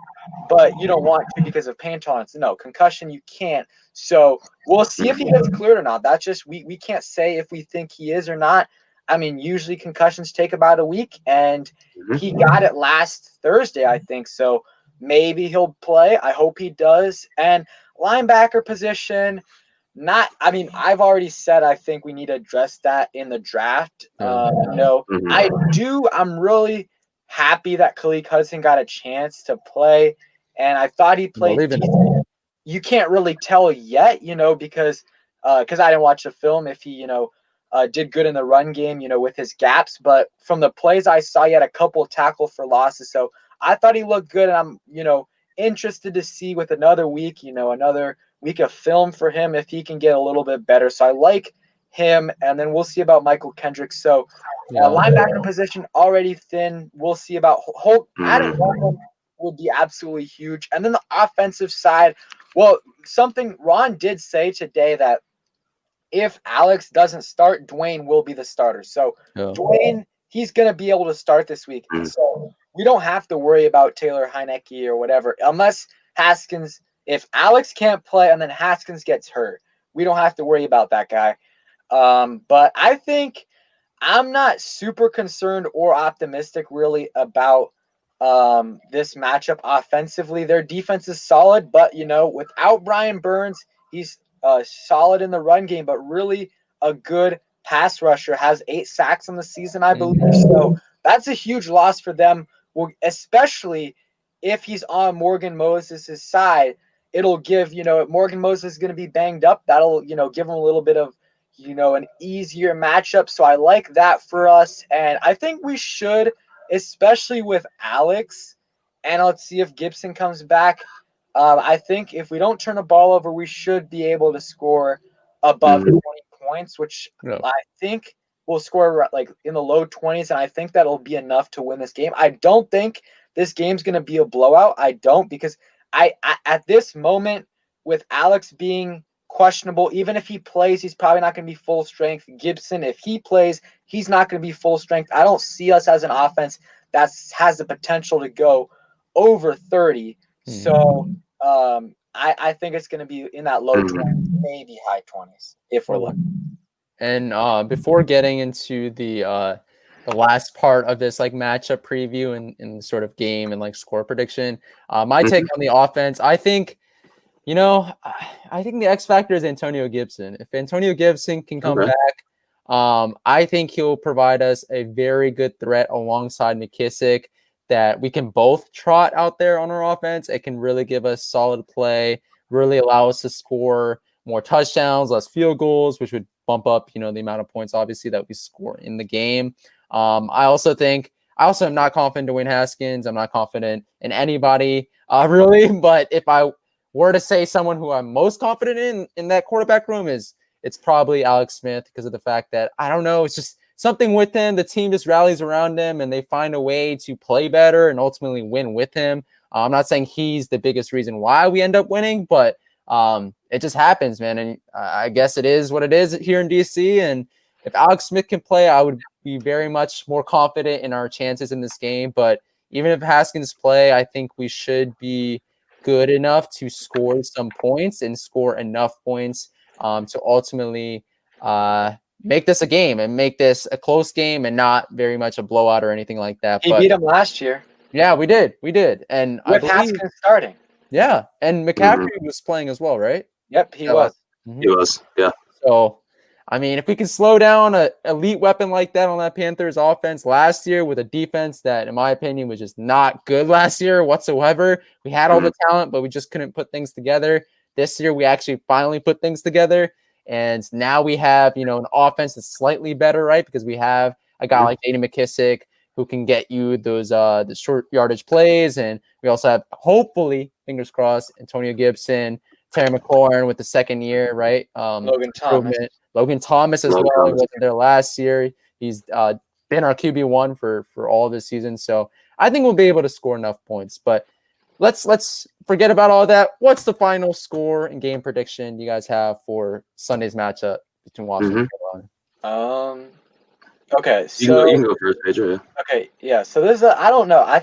but you don't want to because of pain tolerance. No, concussion, you can't. So we'll see if he gets cleared or not. That's just, we can't say if we think he is or not. I mean, usually concussions take about a week, and he got it last Thursday, I think. So maybe he'll play. I hope he does. And linebacker position, I've already said I think we need to address that in the draft. I'm really happy that Khalid Hudson got a chance to play, and I thought he played decent. You can't really tell yet, because I didn't watch the film if he, did good in the run game, with his gaps. But from the plays I saw, he had a couple of tackle for losses. So I thought he looked good, and I'm, interested to see with another week, another week of film for him if he can get a little bit better. So I like him, and then we'll see about Michael Kendrick. So linebacker position already thin. We'll see about Holt. Adding Holcomb would be absolutely huge. And then the offensive side, well, something Ron did say today that if Alex doesn't start, Dwayne will be the starter. So Dwayne, he's going to be able to start this week. So we don't have to worry about Taylor Heineke or whatever, unless Haskins, if Alex can't play and then Haskins gets hurt, we don't have to worry about that guy. But I think I'm not super concerned or optimistic really about this matchup offensively. Their defense is solid, but without Brian Burns, he's solid in the run game, but really a good pass rusher. Has 8 sacks on the season, I believe. So that's a huge loss for them. Well, especially if he's on Morgan Moses' side, it'll give Morgan Moses is going to be banged up. That'll give him a little bit of an easier matchup. So I like that for us. And I think we should, especially with Alex, and let's see if Gibson comes back. I think if we don't turn the ball over, we should be able to score above 20 points, which I think we'll score like in the low 20s. And I think that'll be enough to win this game. I don't think this game's going to be a blowout. I don't, because I at this moment, with Alex being questionable, even if he plays, he's probably not going to be full strength. Gibson, if he plays, he's not going to be full strength. I don't see us as an offense that has the potential to go over 30. So I think it's going to be in that low 20s, maybe high 20s if we're lucky. And before getting into the last part of this like matchup preview and sort of game and like score prediction, my take on the offense, I think the X factor is Antonio Gibson. If Antonio Gibson can come back, I think he'll provide us a very good threat alongside McKissick that we can both trot out there on our offense. It can really give us solid play, really allow us to score more touchdowns, less field goals, which would bump up, the amount of points obviously that we score in the game. I also am not confident in Dwayne Haskins. I'm not confident in anybody really, but if I were to say someone who I'm most confident in that quarterback room, it's probably Alex Schmith, because of the fact that, I don't know, it's just something with him. The team just rallies around him and they find a way to play better and ultimately win with him. I'm not saying he's the biggest reason why we end up winning, but it just happens, man. And I guess it is what it is here in DC. And if Alex Smith can play, I would be very much more confident in our chances in this game. But even if Haskins play, I think we should be good enough to score some points and score enough points to ultimately make this a game and make this a close game and not very much a blowout or anything like that. He beat him last year. Yeah, we did. And with Haskins starting. Yeah, and McCaffrey was playing as well, right? Yep, he Yeah, was. He was, yeah. So, I mean, if we can slow down an elite weapon like that on that Panthers offense last year with a defense that, in my opinion, was just not good last year whatsoever. We had all the talent, but we just couldn't put things together. This year, we actually finally put things together. And now we have, an offense that's slightly better, right? Because we have a guy like J.D. McKissic who can get you those the short yardage plays. And we also have, hopefully, fingers crossed, Antonio Gibson, Terry McLaurin with the second year, right? Logan Thomas. Logan Thomas as well. He wasn't there last year. He's been our QB1 for all this season. So I think we'll be able to score enough points. But let's forget about all that. What's the final score and game prediction you guys have for Sunday's matchup between Washington and Carolina? Okay, so you can go first, Pedro. Yeah. Okay, yeah. So this is I don't know. I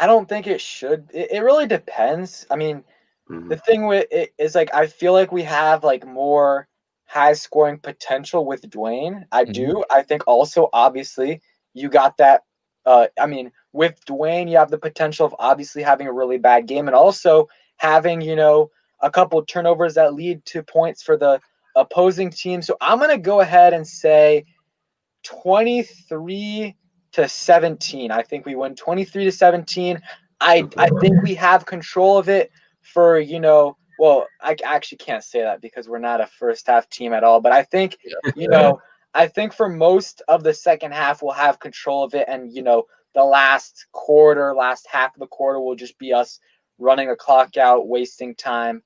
don't think it should. It really depends. I mean, the thing with it is like I feel like we have like more high scoring potential with Dwayne. I do. I think also obviously you got that. I mean, with Dwayne, you have the potential of obviously having a really bad game and also having a couple turnovers that lead to points for the opposing team. So I'm gonna go ahead and say 23-17. I think we win 23-17. I think we have control of it for, well, I actually can't say that because we're not a first half team at all. But I think, I think for most of the second half, we'll have control of it. And, the last half of the quarter will just be us running a clock out, wasting time.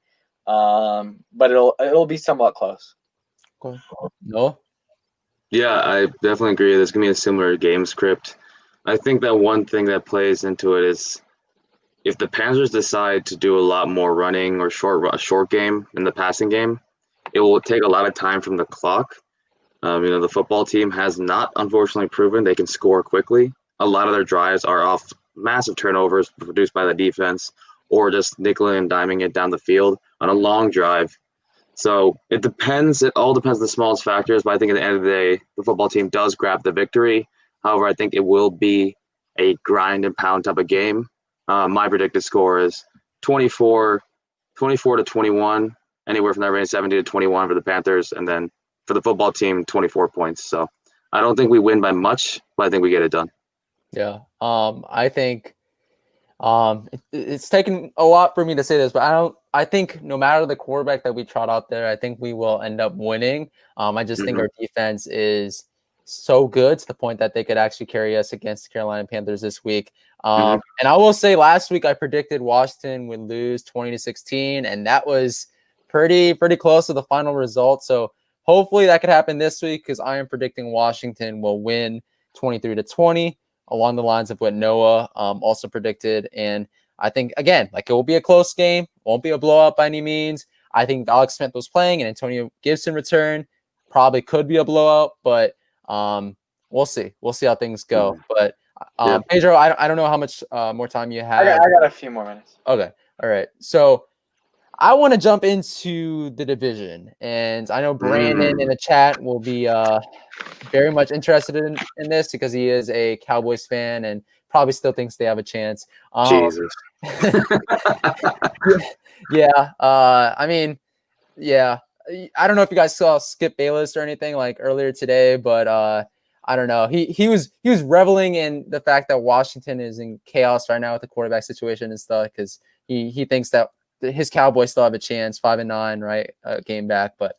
But it'll be somewhat close. Cool. No? Yeah, I definitely agree. There's going to be a similar game script. I think that one thing that plays into it is if the Panthers decide to do a lot more running or short game in the passing game, it will take a lot of time from the clock. The football team has not, unfortunately, proven they can score quickly. A lot of their drives are off massive turnovers produced by the defense or just nickeling and diming it down the field on a long drive. So it depends. It all depends on the smallest factors. But I think at the end of the day, the football team does grab the victory. However, I think it will be a grind and pound type of game. My predicted score is 24 to 21, anywhere from that range, 70 to 21 for the Panthers. And then for the football team, 24 points. So I don't think we win by much, but I think we get it done. Yeah. I think it's taken a lot for me to say this, but I think no matter the quarterback that we trot out there, I think we will end up winning. I just think our defense is so good to the point that they could actually carry us against the Carolina Panthers this week. And I will say last week I predicted Washington would lose 20-16, and that was pretty close to the final result. So hopefully that could happen this week because I am predicting Washington will win 23-20. Along the lines of what Noah also predicted. And I think, again, like it will be a close game. Won't be a blowout by any means. I think Alex Smith was playing and Antonio Gibson returned. Probably could be a blowout, but we'll see. We'll see how things go. But Pedro, I don't know how much more time you have. I got a few more minutes. Okay. All right. So I want to jump into the division. And I know Brandon in the chat will be very much interested in this because he is a Cowboys fan and probably still thinks they have a chance. Jesus. Yeah. I mean, yeah. I don't know if you guys saw Skip Bayless or anything like earlier today, but I don't know. He was reveling in the fact that Washington is in chaos right now with the quarterback situation and stuff because he thinks that his Cowboys still have a chance, 5-9, right? Game back, but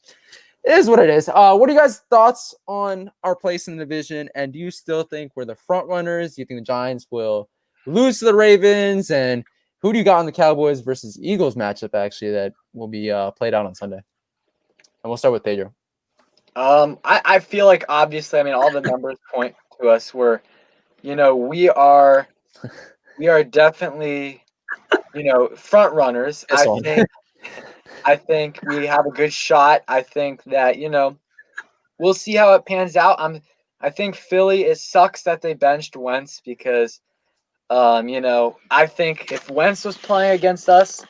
it is what it is. What are you guys' thoughts on our place in the division? And do you still think we're the front runners? Do you think the Giants will lose to the Ravens? And who do you got on the Cowboys versus Eagles matchup actually that will be played out on Sunday? And we'll start with Pedro. I feel like obviously, I mean, all the numbers point to us where, we are definitely, front runners. I think we have a good shot. I think that, we'll see how it pans out. I think Philly, it sucks that they benched Wentz because, I think if Wentz was playing against us,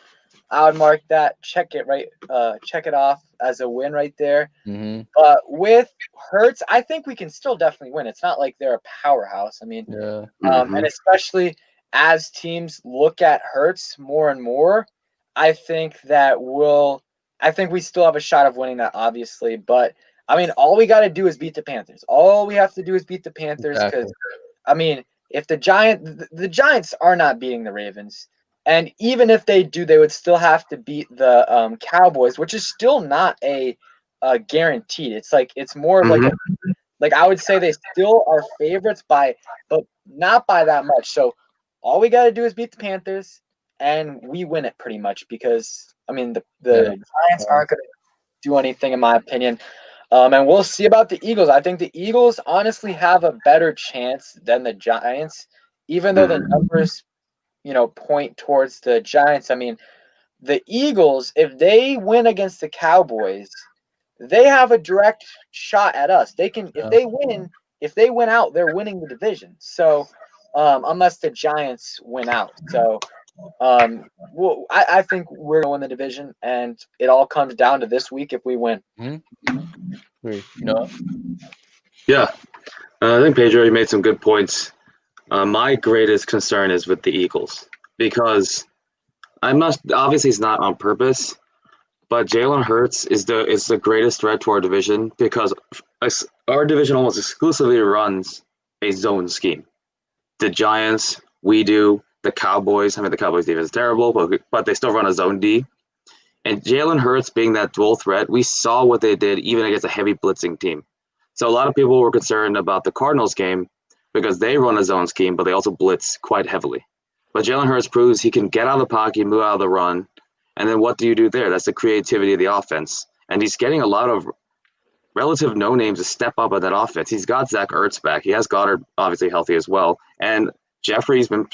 I would mark that, check it off as a win right there. But with Hurts, I think we can still definitely win. It's not like they're a powerhouse. I mean, and especially as teams look at Hurts more and more, I think we still have a shot of winning that, obviously. But I mean, all we got to do is beat the Panthers. All we have to do is beat the Panthers because, Exactly. I mean, if the Giants are not beating the Ravens, and even if they do, they would still have to beat the Cowboys, which is still not a guaranteed. It's more of Mhm. like I would say they still are favorites but not by that much. So all we got to do is beat the Panthers, and we win it pretty much because I mean the Giants aren't going to do anything in my opinion. And we'll see about the Eagles. I think the Eagles honestly have a better chance than the Giants, even though the numbers, point towards the Giants. I mean, the Eagles, if they win against the Cowboys, they have a direct shot at us. They can Yeah. if they win out, they're winning the division. So unless the Giants win out. So well, I think we're gonna win the division, and it all comes down to this week if we win. Agree. No. Yeah, I think Pedro, you made some good points. My greatest concern is with the Eagles because I'm not obviously it's not on purpose, but Jalen Hurts is the greatest threat to our division because our division almost exclusively runs a zone scheme. The Giants, we do. The Cowboys, I mean the Cowboys defense is terrible, but they still run a zone D. And Jalen Hurts being that dual threat, we saw what they did even against a heavy blitzing team. So a lot of people were concerned about the Cardinals game because they run a zone scheme, but they also blitz quite heavily. But Jalen Hurts proves he can get out of the pocket, move out of the run, and then what do you do there? That's the creativity of the offense. And he's getting a lot of relative no names to step up at that offense. He's got Zach Ertz back. He has Goddard obviously healthy as well. And Jeffrey's been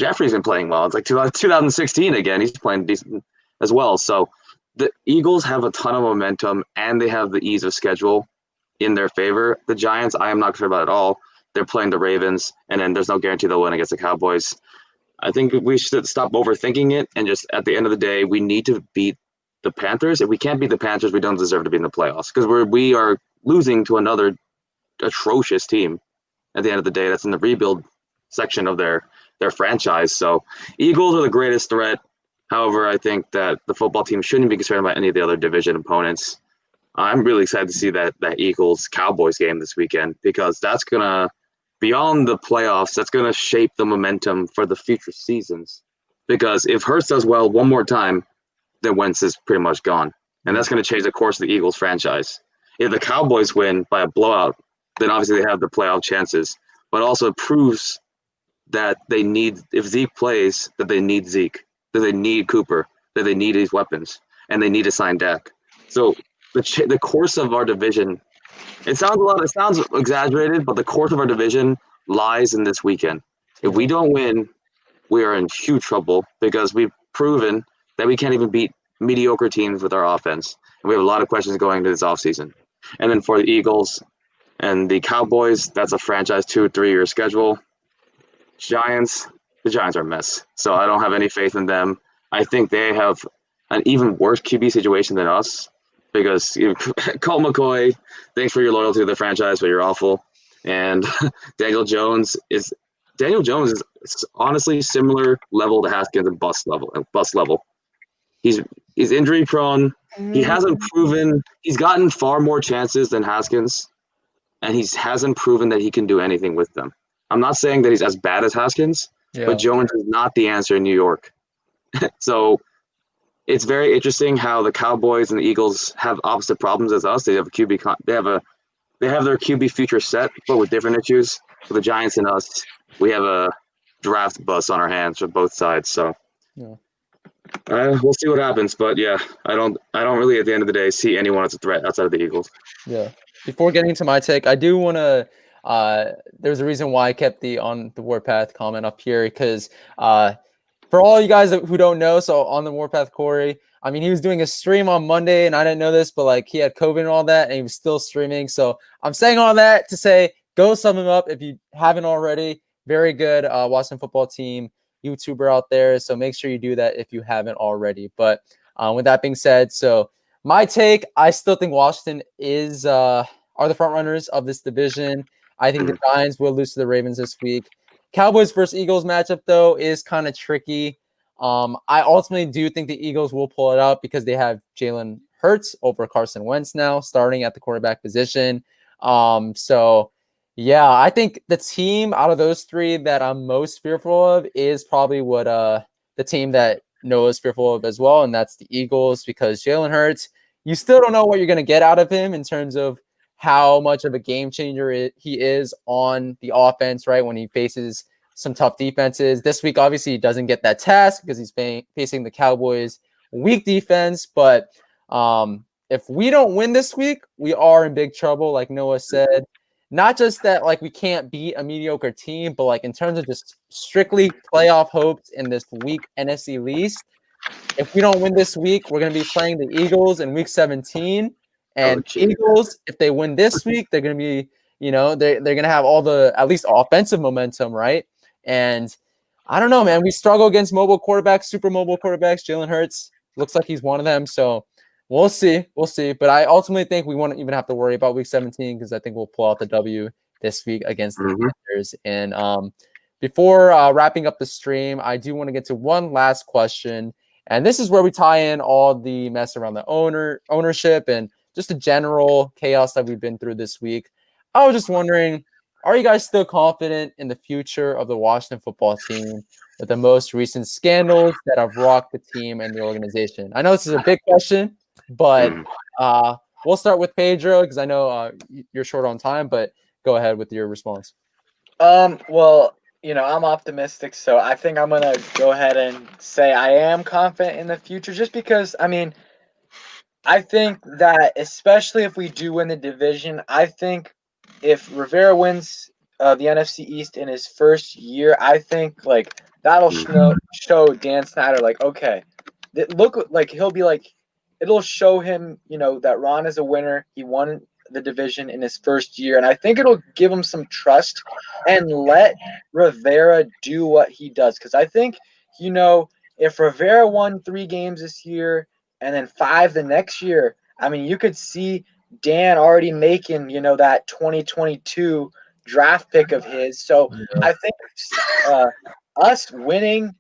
playing well. It's like 2016 again. He's playing decent as well. So the Eagles have a ton of momentum and they have the ease of schedule in their favor. The Giants, I am not sure about at all. They're playing the Ravens, and then there's no guarantee they'll win against the Cowboys. I think we should stop overthinking it and just at the end of the day, we need to beat the Panthers. If we can't beat the Panthers, we don't deserve to be in the playoffs because we are losing to another atrocious team at the end of the day that's in the rebuild section of their franchise. So Eagles are the greatest threat. However, I think that the football team shouldn't be concerned about any of the other division opponents. I'm really excited to see that Eagles-Cowboys game this weekend because that's going to, beyond the playoffs, that's going to shape the momentum for the future seasons. Because if Hurts does well one more time, then Wentz is pretty much gone. And that's going to change the course of the Eagles franchise. If the Cowboys win by a blowout, then obviously they have the playoff chances. But also it proves that they need, if Zeke plays, that they need Zeke, that they need Cooper, that they need these weapons, and they need to sign Dak. So the course of our division, it sounds exaggerated, but the course of our division lies in this weekend. If we don't win, we are in huge trouble because we've proven that we can't even beat mediocre teams with our offense. And we have a lot of questions going into this offseason. And then for the Eagles and the Cowboys, that's a franchise 2 or 3 year schedule. The Giants are a mess. So I don't have any faith in them. I think they have an even worse QB situation than us because Colt McCoy, thanks for your loyalty to the franchise, but you're awful. And Daniel Jones is honestly similar level to Haskins and bust level. He's injury prone. He hasn't proven he's gotten far more chances than Haskins, and he hasn't proven that he can do anything with them. I'm not saying that he's as bad as Haskins, but Jones is not the answer in New York. So it's very interesting how the Cowboys and the Eagles have opposite problems as us. They have they have their QB future set, but with different issues. For the Giants and us, we have a draft bus on our hands for both sides. So we'll see what happens. But yeah, I don't really at the end of the day see anyone as a threat outside of the Eagles. Yeah. Before getting to my take, I do want to. There's a reason why I kept the on the Warpath comment up here because for all you guys who don't know, so on the Warpath Corey, I mean, he was doing a stream on Monday, and I didn't know this, but like he had COVID and all that, and he was still streaming. So I'm saying all that to say, go sum him up if you haven't already. Very good Washington football team YouTuber out there. So make sure you do that if you haven't already. But with that being said, so my take, I still think Washington are the front runners of this division. I think the Giants will lose to the Ravens this week. Cowboys versus Eagles matchup, though, is kind of tricky. I ultimately do think the Eagles will pull it out because they have Jalen Hurts over Carson Wentz now, starting at the quarterback position. So, yeah, I think the team out of those three that I'm most fearful of is probably what the team that Noah's fearful of as well, and that's the Eagles, because Jalen Hurts, you still don't know what you're going to get out of him in terms of how much of a game changer he is on the offense, right, when he faces some tough defenses. This week, obviously, he doesn't get that task because he's facing the Cowboys' weak defense. But if we don't win this week, we are in big trouble, like Noah said. Not just that, like, we can't beat a mediocre team, but like in terms of just strictly playoff hopes in this weak NFC least. If we don't win this week, we're going to be playing the Eagles in week 17. And Eagles, if they win this week, they're going to be, they're going to have all the at least offensive momentum, right? And I don't know, man. We struggle against mobile quarterbacks, super mobile quarterbacks. Jalen Hurts looks like he's one of them. So we'll see. We'll see. But I ultimately think we won't even have to worry about week 17 because I think we'll pull out the W this week against the Panthers. And before wrapping up the stream, I do want to get to one last question. And this is where we tie in all the mess around the ownership and just the general chaos that we've been through this week. I was just wondering, are you guys still confident in the future of the Washington football team with the most recent scandals that have rocked the team and the organization? I know this is a big question, but we'll start with Pedro because I know you're short on time, but go ahead with your response. Well, I'm optimistic, so I think I'm going to go ahead and say I am confident in the future just because, I think that especially if we do win the division, I think if Rivera wins the NFC East in his first year, I think like that'll show Dan Snyder like, okay, look, like he'll be like, it'll show him, that Ron is a winner. He won the division in his first year, and I think it'll give him some trust and let Rivera do what he does. Because I think, if Rivera won 3 games this year and then 5 the next year, you could see Dan already making, that 2022 draft pick of his. So I think us winning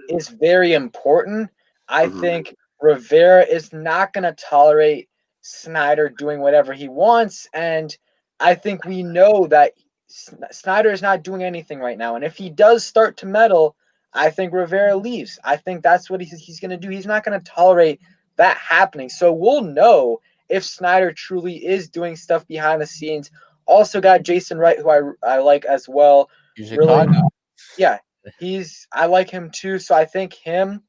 is very important. I think Rivera is not going to tolerate Snyder doing whatever he wants. And I think we know that Snyder is not doing anything right now. And if he does start to meddle, I think Rivera leaves. I think that's what he's going to do. He's not going to tolerate that happening. So we'll know if Snyder truly is doing stuff behind the scenes. Also got Jason Wright, who I like as well. Really, yeah, I like him too. So I think him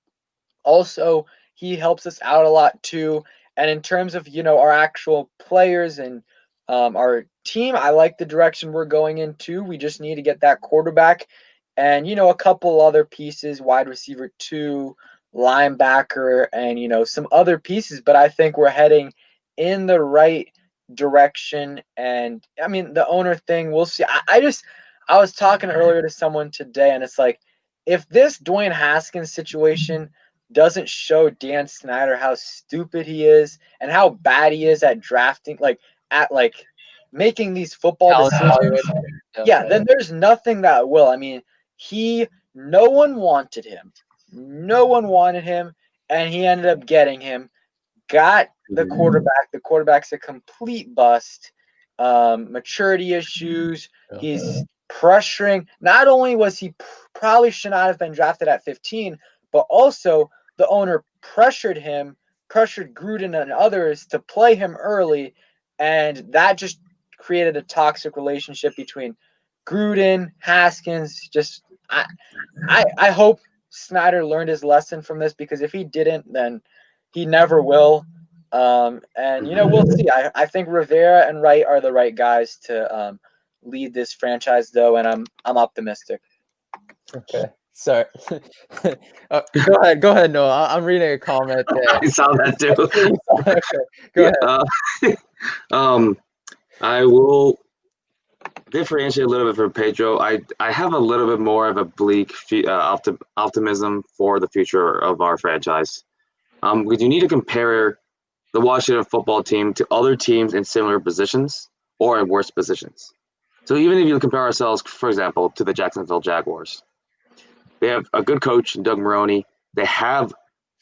also, he helps us out a lot too. And in terms of, our actual players and our team, I like the direction we're going into. We just need to get that quarterback and, a couple other pieces, wide receiver 2, linebacker, and, some other pieces. But I think we're heading in the right direction. And, the owner thing, we'll see. I was talking earlier to someone today, and it's like, if this Dwayne Haskins situation doesn't show Dan Snyder how stupid he is and how bad he is at drafting, at making these football decisions, then there's nothing that will. No one wanted him. No one wanted him, and he ended up getting him. Got the quarterback. The quarterback's a complete bust. Maturity issues. He's pressuring. Not only was he probably should not have been drafted at 15, but also the owner pressured Gruden and others to play him early, and that just created a toxic relationship between Gruden, Haskins. I hope Snyder learned his lesson from this, because if he didn't, then he never will. And we'll see. I think Rivera and Wright are the right guys to lead this franchise, though, and I'm optimistic. Okay. Sorry. Go ahead, Noah. I'm reading a comment there. I saw that too. Okay, go ahead. I will differentiate a little bit from Pedro. I have a little bit more of a bleak optimism for the future of our franchise. We do need to compare the Washington football team to other teams in similar positions or in worse positions. So even if you compare ourselves, for example, to the Jacksonville Jaguars, they have a good coach, Doug Marrone. They have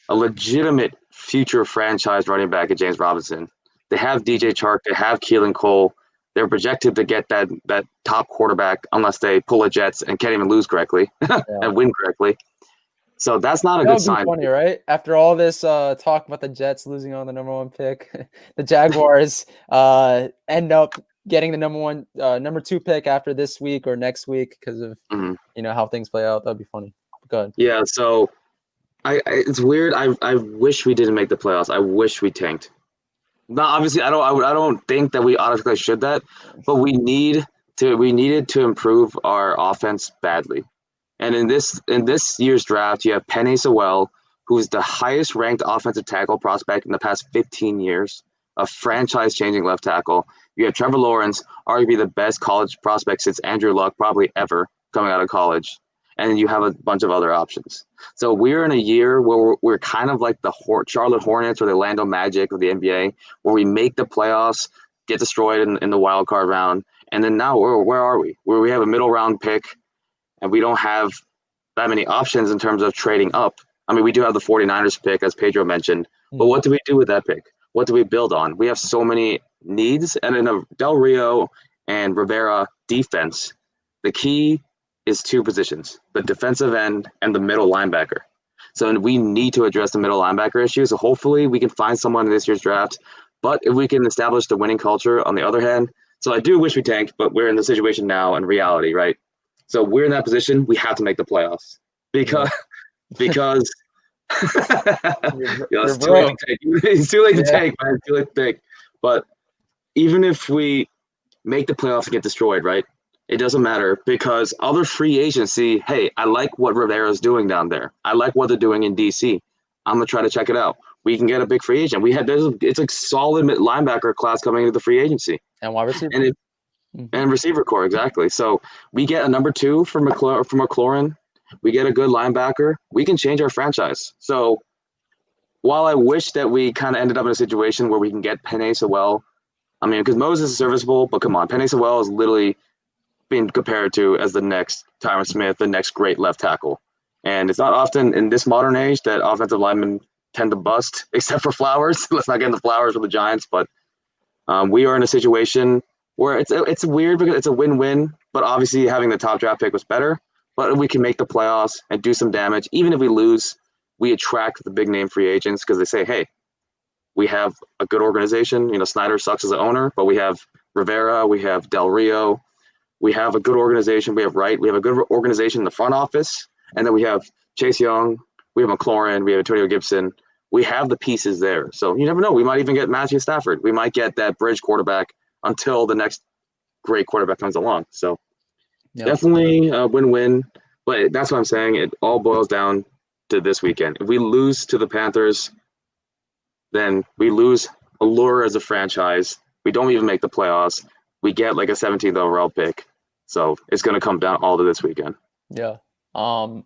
a legitimate future franchise running back in James Robinson. They have DJ Chark. They have Keelan Cole. They're projected to get that top quarterback unless they pull a Jets and can't even lose correctly and win correctly. So that's not a That good would be sign. funny, right? After all this talk about the Jets losing on the number 1 pick, the Jaguars end up getting the number 2 pick after this week or next week because of how things play out. That'd be funny. Go ahead. Yeah. So it's weird. I wish we didn't make the playoffs. I wish we tanked. Now, obviously, I don't think that we automatically should that, but we needed to improve our offense badly. And in this year's draft, you have Penei Sewell, who's the highest ranked offensive tackle prospect in the past 15 years, a franchise-changing left tackle. You have Trevor Lawrence, arguably the best college prospect since Andrew Luck probably ever coming out of college. And you have a bunch of other options. So we're in a year where we're kind of like the Charlotte Hornets or the Orlando Magic of the NBA, where we make the playoffs, get destroyed in the wild card round, and then now where are we? Where we have a middle round pick, and we don't have that many options in terms of trading up. I mean, we do have the 49ers pick, as Pedro mentioned, but what do we do with that pick? What do we build on? We have so many needs, and in a Del Rio and Rivera defense, the key is 2 positions, the defensive end and the middle linebacker. So we need to address the middle linebacker issue. So hopefully we can find someone in this year's draft. But if we can establish the winning culture on the other hand, so I do wish we tanked, but we're in the situation now in reality, right? So we're in that position. We have to make the playoffs because it's too late to take. It's too late to take, man. It's too late to take. But even if we make the playoffs and get destroyed, right? It doesn't matter because other free agents see, hey, I like what Rivera's doing down there. I like what they're doing in DC. I'm gonna try to check it out. We can get a big free agent. It's a solid linebacker class coming into the free agency and wide receiver and receiver core exactly. So we get a number 2 from McLaurin. We get a good linebacker. We can change our franchise. So while I wish that we kind of ended up in a situation where we can get Penei Sewell, I mean, because Moses is serviceable, but come on, Penei Sewell is literally being compared to as the next Tyron Schmith, the next great left tackle. And it's not often in this modern age that offensive linemen tend to bust, except for Flowers. Let's not get into Flowers with the Giants, but we are in a situation where it's weird because it's a win-win, but obviously having the top draft pick was better. But if we can make the playoffs and do some damage, even if we lose, we attract the big-name free agents because they say, hey, we have a good organization. You know, Snyder sucks as an owner, but we have Rivera, we have Del Rio, we have a good organization. We have a good organization in the front office. And then we have Chase Young, we have McLaurin, we have Antonio Gibson. We have the pieces there. So you never know. We might even get Matthew Stafford. We might get that bridge quarterback until the next great quarterback comes along. So definitely a win-win. But that's what I'm saying. It all boils down to this weekend. If we lose to the Panthers, then we lose allure as a franchise. We don't even make the playoffs. We get like a 17th overall pick. So it's going to come down all to this weekend. Yeah. I'm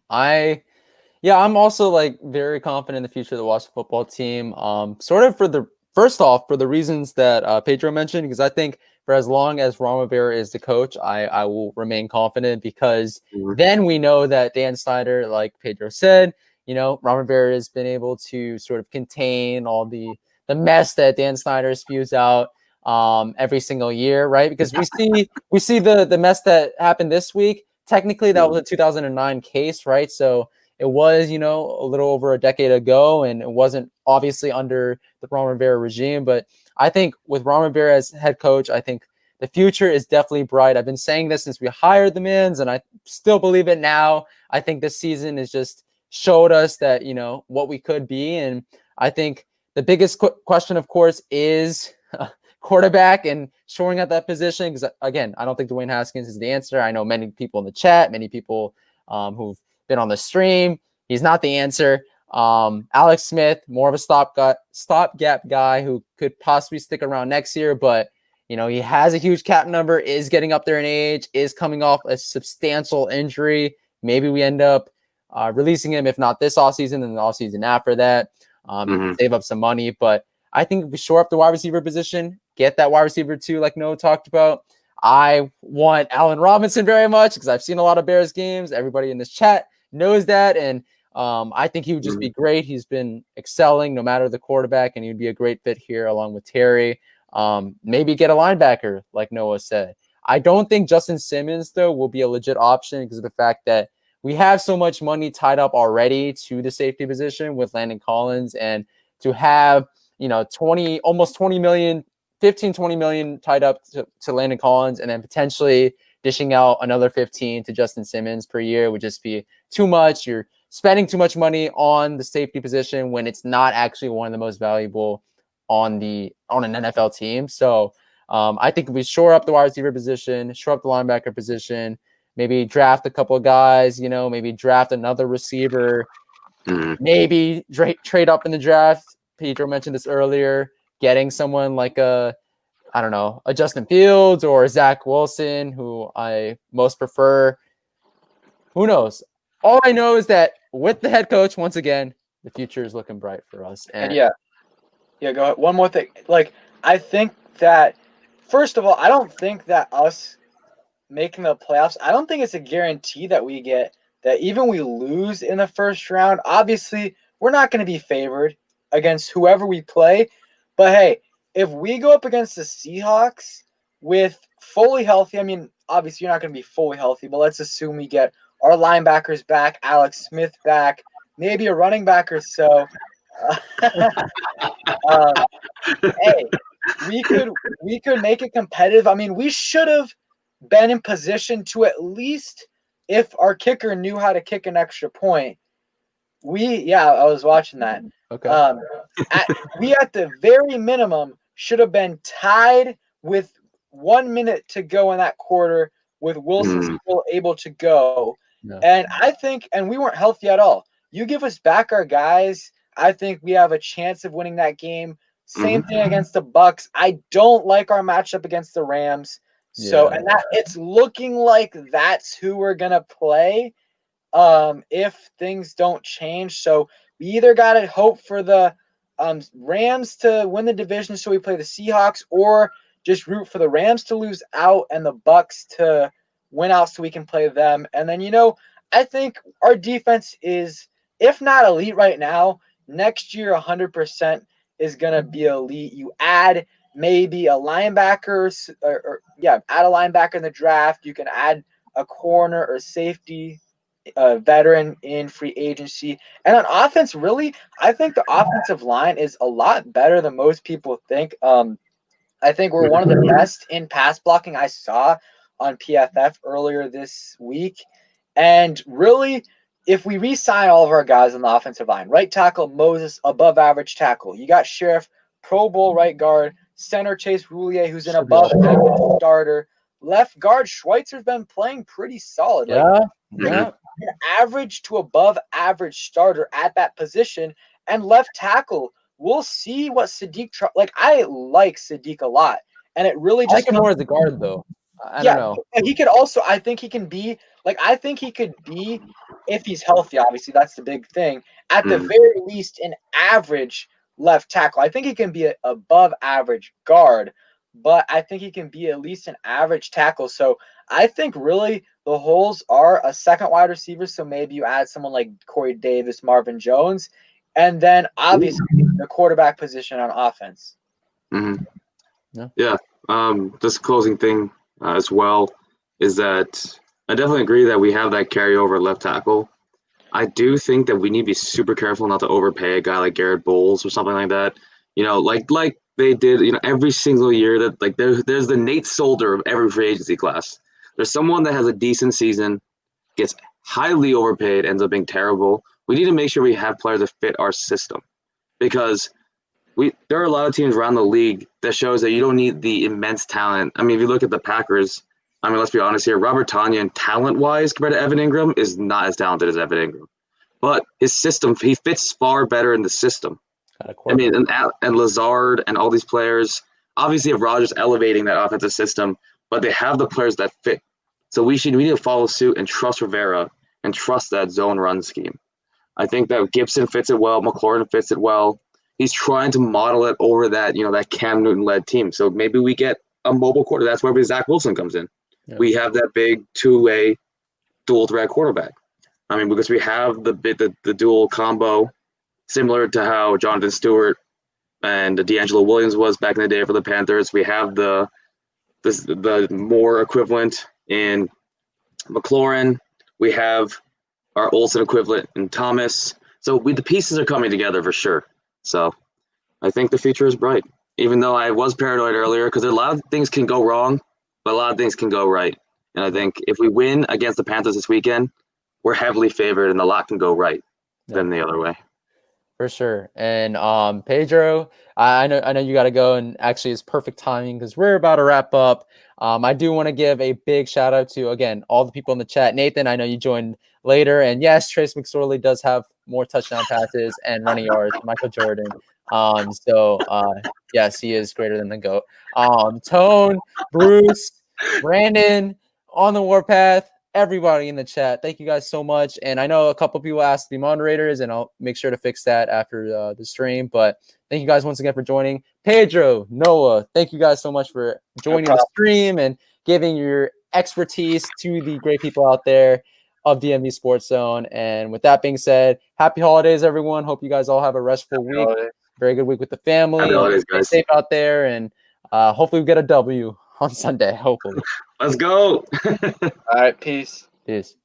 also like very confident in the future of the Washington football team. Sort of for the reasons that Pedro mentioned, because I think for as long as Ron Rivera is the coach, I will remain confident because then we know that Dan Snyder, like Pedro said, Ron Rivera has been able to sort of contain all the mess that Dan Snyder spews out every single year, right? Because we see the mess that happened this week. Technically, that was a 2009 case, right? So it was, a little over a decade ago, and it wasn't obviously under the Ron Rivera regime. But I think with Ron Rivera as head coach, I think the future is definitely bright. I've been saying this since we hired the Mans, and I still believe it now. I think this season has just showed us that, what we could be. And I think the biggest question, of course, is quarterback and shoring at that position. Because again, I don't think Dwayne Haskins is the answer. I know many people in the chat, many people who've been on the stream. He's not the answer. Alex Schmith, more of a stopgap guy who could possibly stick around next year, but he has a huge cap number, is getting up there in age, is coming off a substantial injury. Maybe we end up releasing him, if not this offseason, then the offseason after that. Save up some money. But I think if we shore up the wide receiver position, get that wide receiver too, like Noah talked about, I want Allen Robinson very much because I've seen a lot of Bears games. Everybody in this chat knows that. And I think he would just be great. He's been excelling no matter the quarterback, and he'd be a great fit here along with Terry. Maybe get a linebacker, like Noah said. I don't think Justin Simmons, though, will be a legit option because of the fact that we have so much money tied up already to the safety position with Landon Collins, and to have, almost 20 million, 15, 20 million tied up to Landon Collins, and then potentially dishing out another 15 to Justin Simmons per year would just be too much. You're spending too much money on the safety position when it's not actually one of the most valuable on an NFL team. So I think if we shore up the wide receiver position, shore up the linebacker position, maybe draft a couple of guys, maybe draft another receiver, maybe trade up in the draft. Pedro mentioned this earlier, getting someone like a Justin Fields or a Zach Wilson, who I most prefer. Who knows? All I know is that with the head coach, once again, the future is looking bright for us. And yeah, go ahead. One more thing. Like, I think that, first of all, I don't think that us making the playoffs, I don't think it's a guarantee that we get that even we lose in the first round. Obviously, we're not going to be favored against whoever we play. But hey, if we go up against the Seahawks with fully healthy, I mean, obviously you're not going to be fully healthy, but let's assume we get our linebackers back, Alex Schmith back, maybe a running back or so. Hey, we could make it competitive. I mean, we should have been in position to at least, if our kicker knew how to kick an extra point. I was watching that. Okay. We at the very minimum should have been tied with 1 minute to go in that quarter, with Wilson still able to go. No. And I think, and we weren't healthy at all. You give us back our guys, I think we have a chance of winning that game. Same thing against the Bucks. I don't like our matchup against the Rams. So, and that it's looking like that's who we're gonna play if things don't change. So we either gotta hope for the Rams to win the division, so we play the Seahawks, or just root for the Rams to lose out and the Bucks to win out so we can play them. And then, I think our defense is, if not elite right now, next year 100% is going to be elite. You add maybe a linebacker, add a linebacker in the draft. You can add a corner or safety, veteran in free agency. And on offense, really, I think the offensive line is a lot better than most people think. I think we're one of the best in pass blocking I saw on PFF earlier this week. And really, if we re-sign all of our guys on the offensive line, right tackle Moses, above average tackle. You got Sheriff, Pro Bowl right guard, center Chase Roulier, who's an above average starter. Left guard Schweitzer's been playing pretty solid. An average to above average starter at that position. And left tackle, we'll see what Sadiq I like Sadiq a lot, and it really just I like him more as a guard, though. I don't know. He could also, I think he can be if he's healthy. Obviously, that's the big thing. At the very least, an average left tackle. I think he can be an above average guard, but I think he can be at least an average tackle. So I think really the holes are a second wide receiver. So maybe you add someone like Corey Davis, Marvin Jones, and then obviously the quarterback position on offense. Just closing thing as well is that I definitely agree that we have that carryover left tackle. I do think that we need to be super careful not to overpay a guy like Garrett Bowles or something like that. Like they did, every single year that there's the Nate Solder of every free agency class. There's someone that has a decent season, gets highly overpaid, ends up being terrible. We need to make sure we have players that fit our system, because there are a lot of teams around the league that shows that you don't need the immense talent. I mean, if you look at the Packers, let's be honest here, Robert Tonyan, talent-wise, compared to Evan Ingram, is not as talented as Evan Ingram. But his system, he fits far better in the system. And Lazard and all these players, obviously have Rodgers elevating that offensive system, but they have the players that fit. So we need to follow suit and trust Rivera and trust that zone run scheme. I think that Gibson fits it well. McLaurin fits it well. He's trying to model it over that, that Cam Newton-led team. So maybe we get a mobile quarter. That's where Zach Wilson comes in. Yeah. We have that big two-way dual threat quarterback. I mean, because we have the dual combo, similar to how Jonathan Stewart and D'Angelo Williams was back in the day for the Panthers. We have the more equivalent in McLaurin. We have our Olsen equivalent in Thomas. So the pieces are coming together for sure. So I think the future is bright, even though I was paranoid earlier, because a lot of things can go wrong, but a lot of things can go right. And I think if we win against the Panthers this weekend, we're heavily favored and a lot can go right than the other way. For sure. And Pedro, I know you got to go, and actually it's perfect timing because we're about to wrap up. I do want to give a big shout out to, again, all the people in the chat. Nathan, I know you joined later, and yes, Trace McSorley does have more touchdown passes and running yards than Michael Jordan. Yes, he is greater than the GOAT. Tone, Bruce, Brandon, on the warpath, everybody in the chat, thank you guys so much. And I know a couple people asked to be moderators, and I'll make sure to fix that after the stream. But thank you guys once again for joining. Pedro, Noah, thank you guys so much for joining the stream and giving your expertise to the great people out there of DMV Sports Zone. And with that being said, happy holidays, everyone. Hope you guys all have a restful week. Very good week with the family. Happy holidays, Stay guys. safe out there, and hopefully we get a W on Sunday. Hopefully. Let's go. All right, peace. Peace.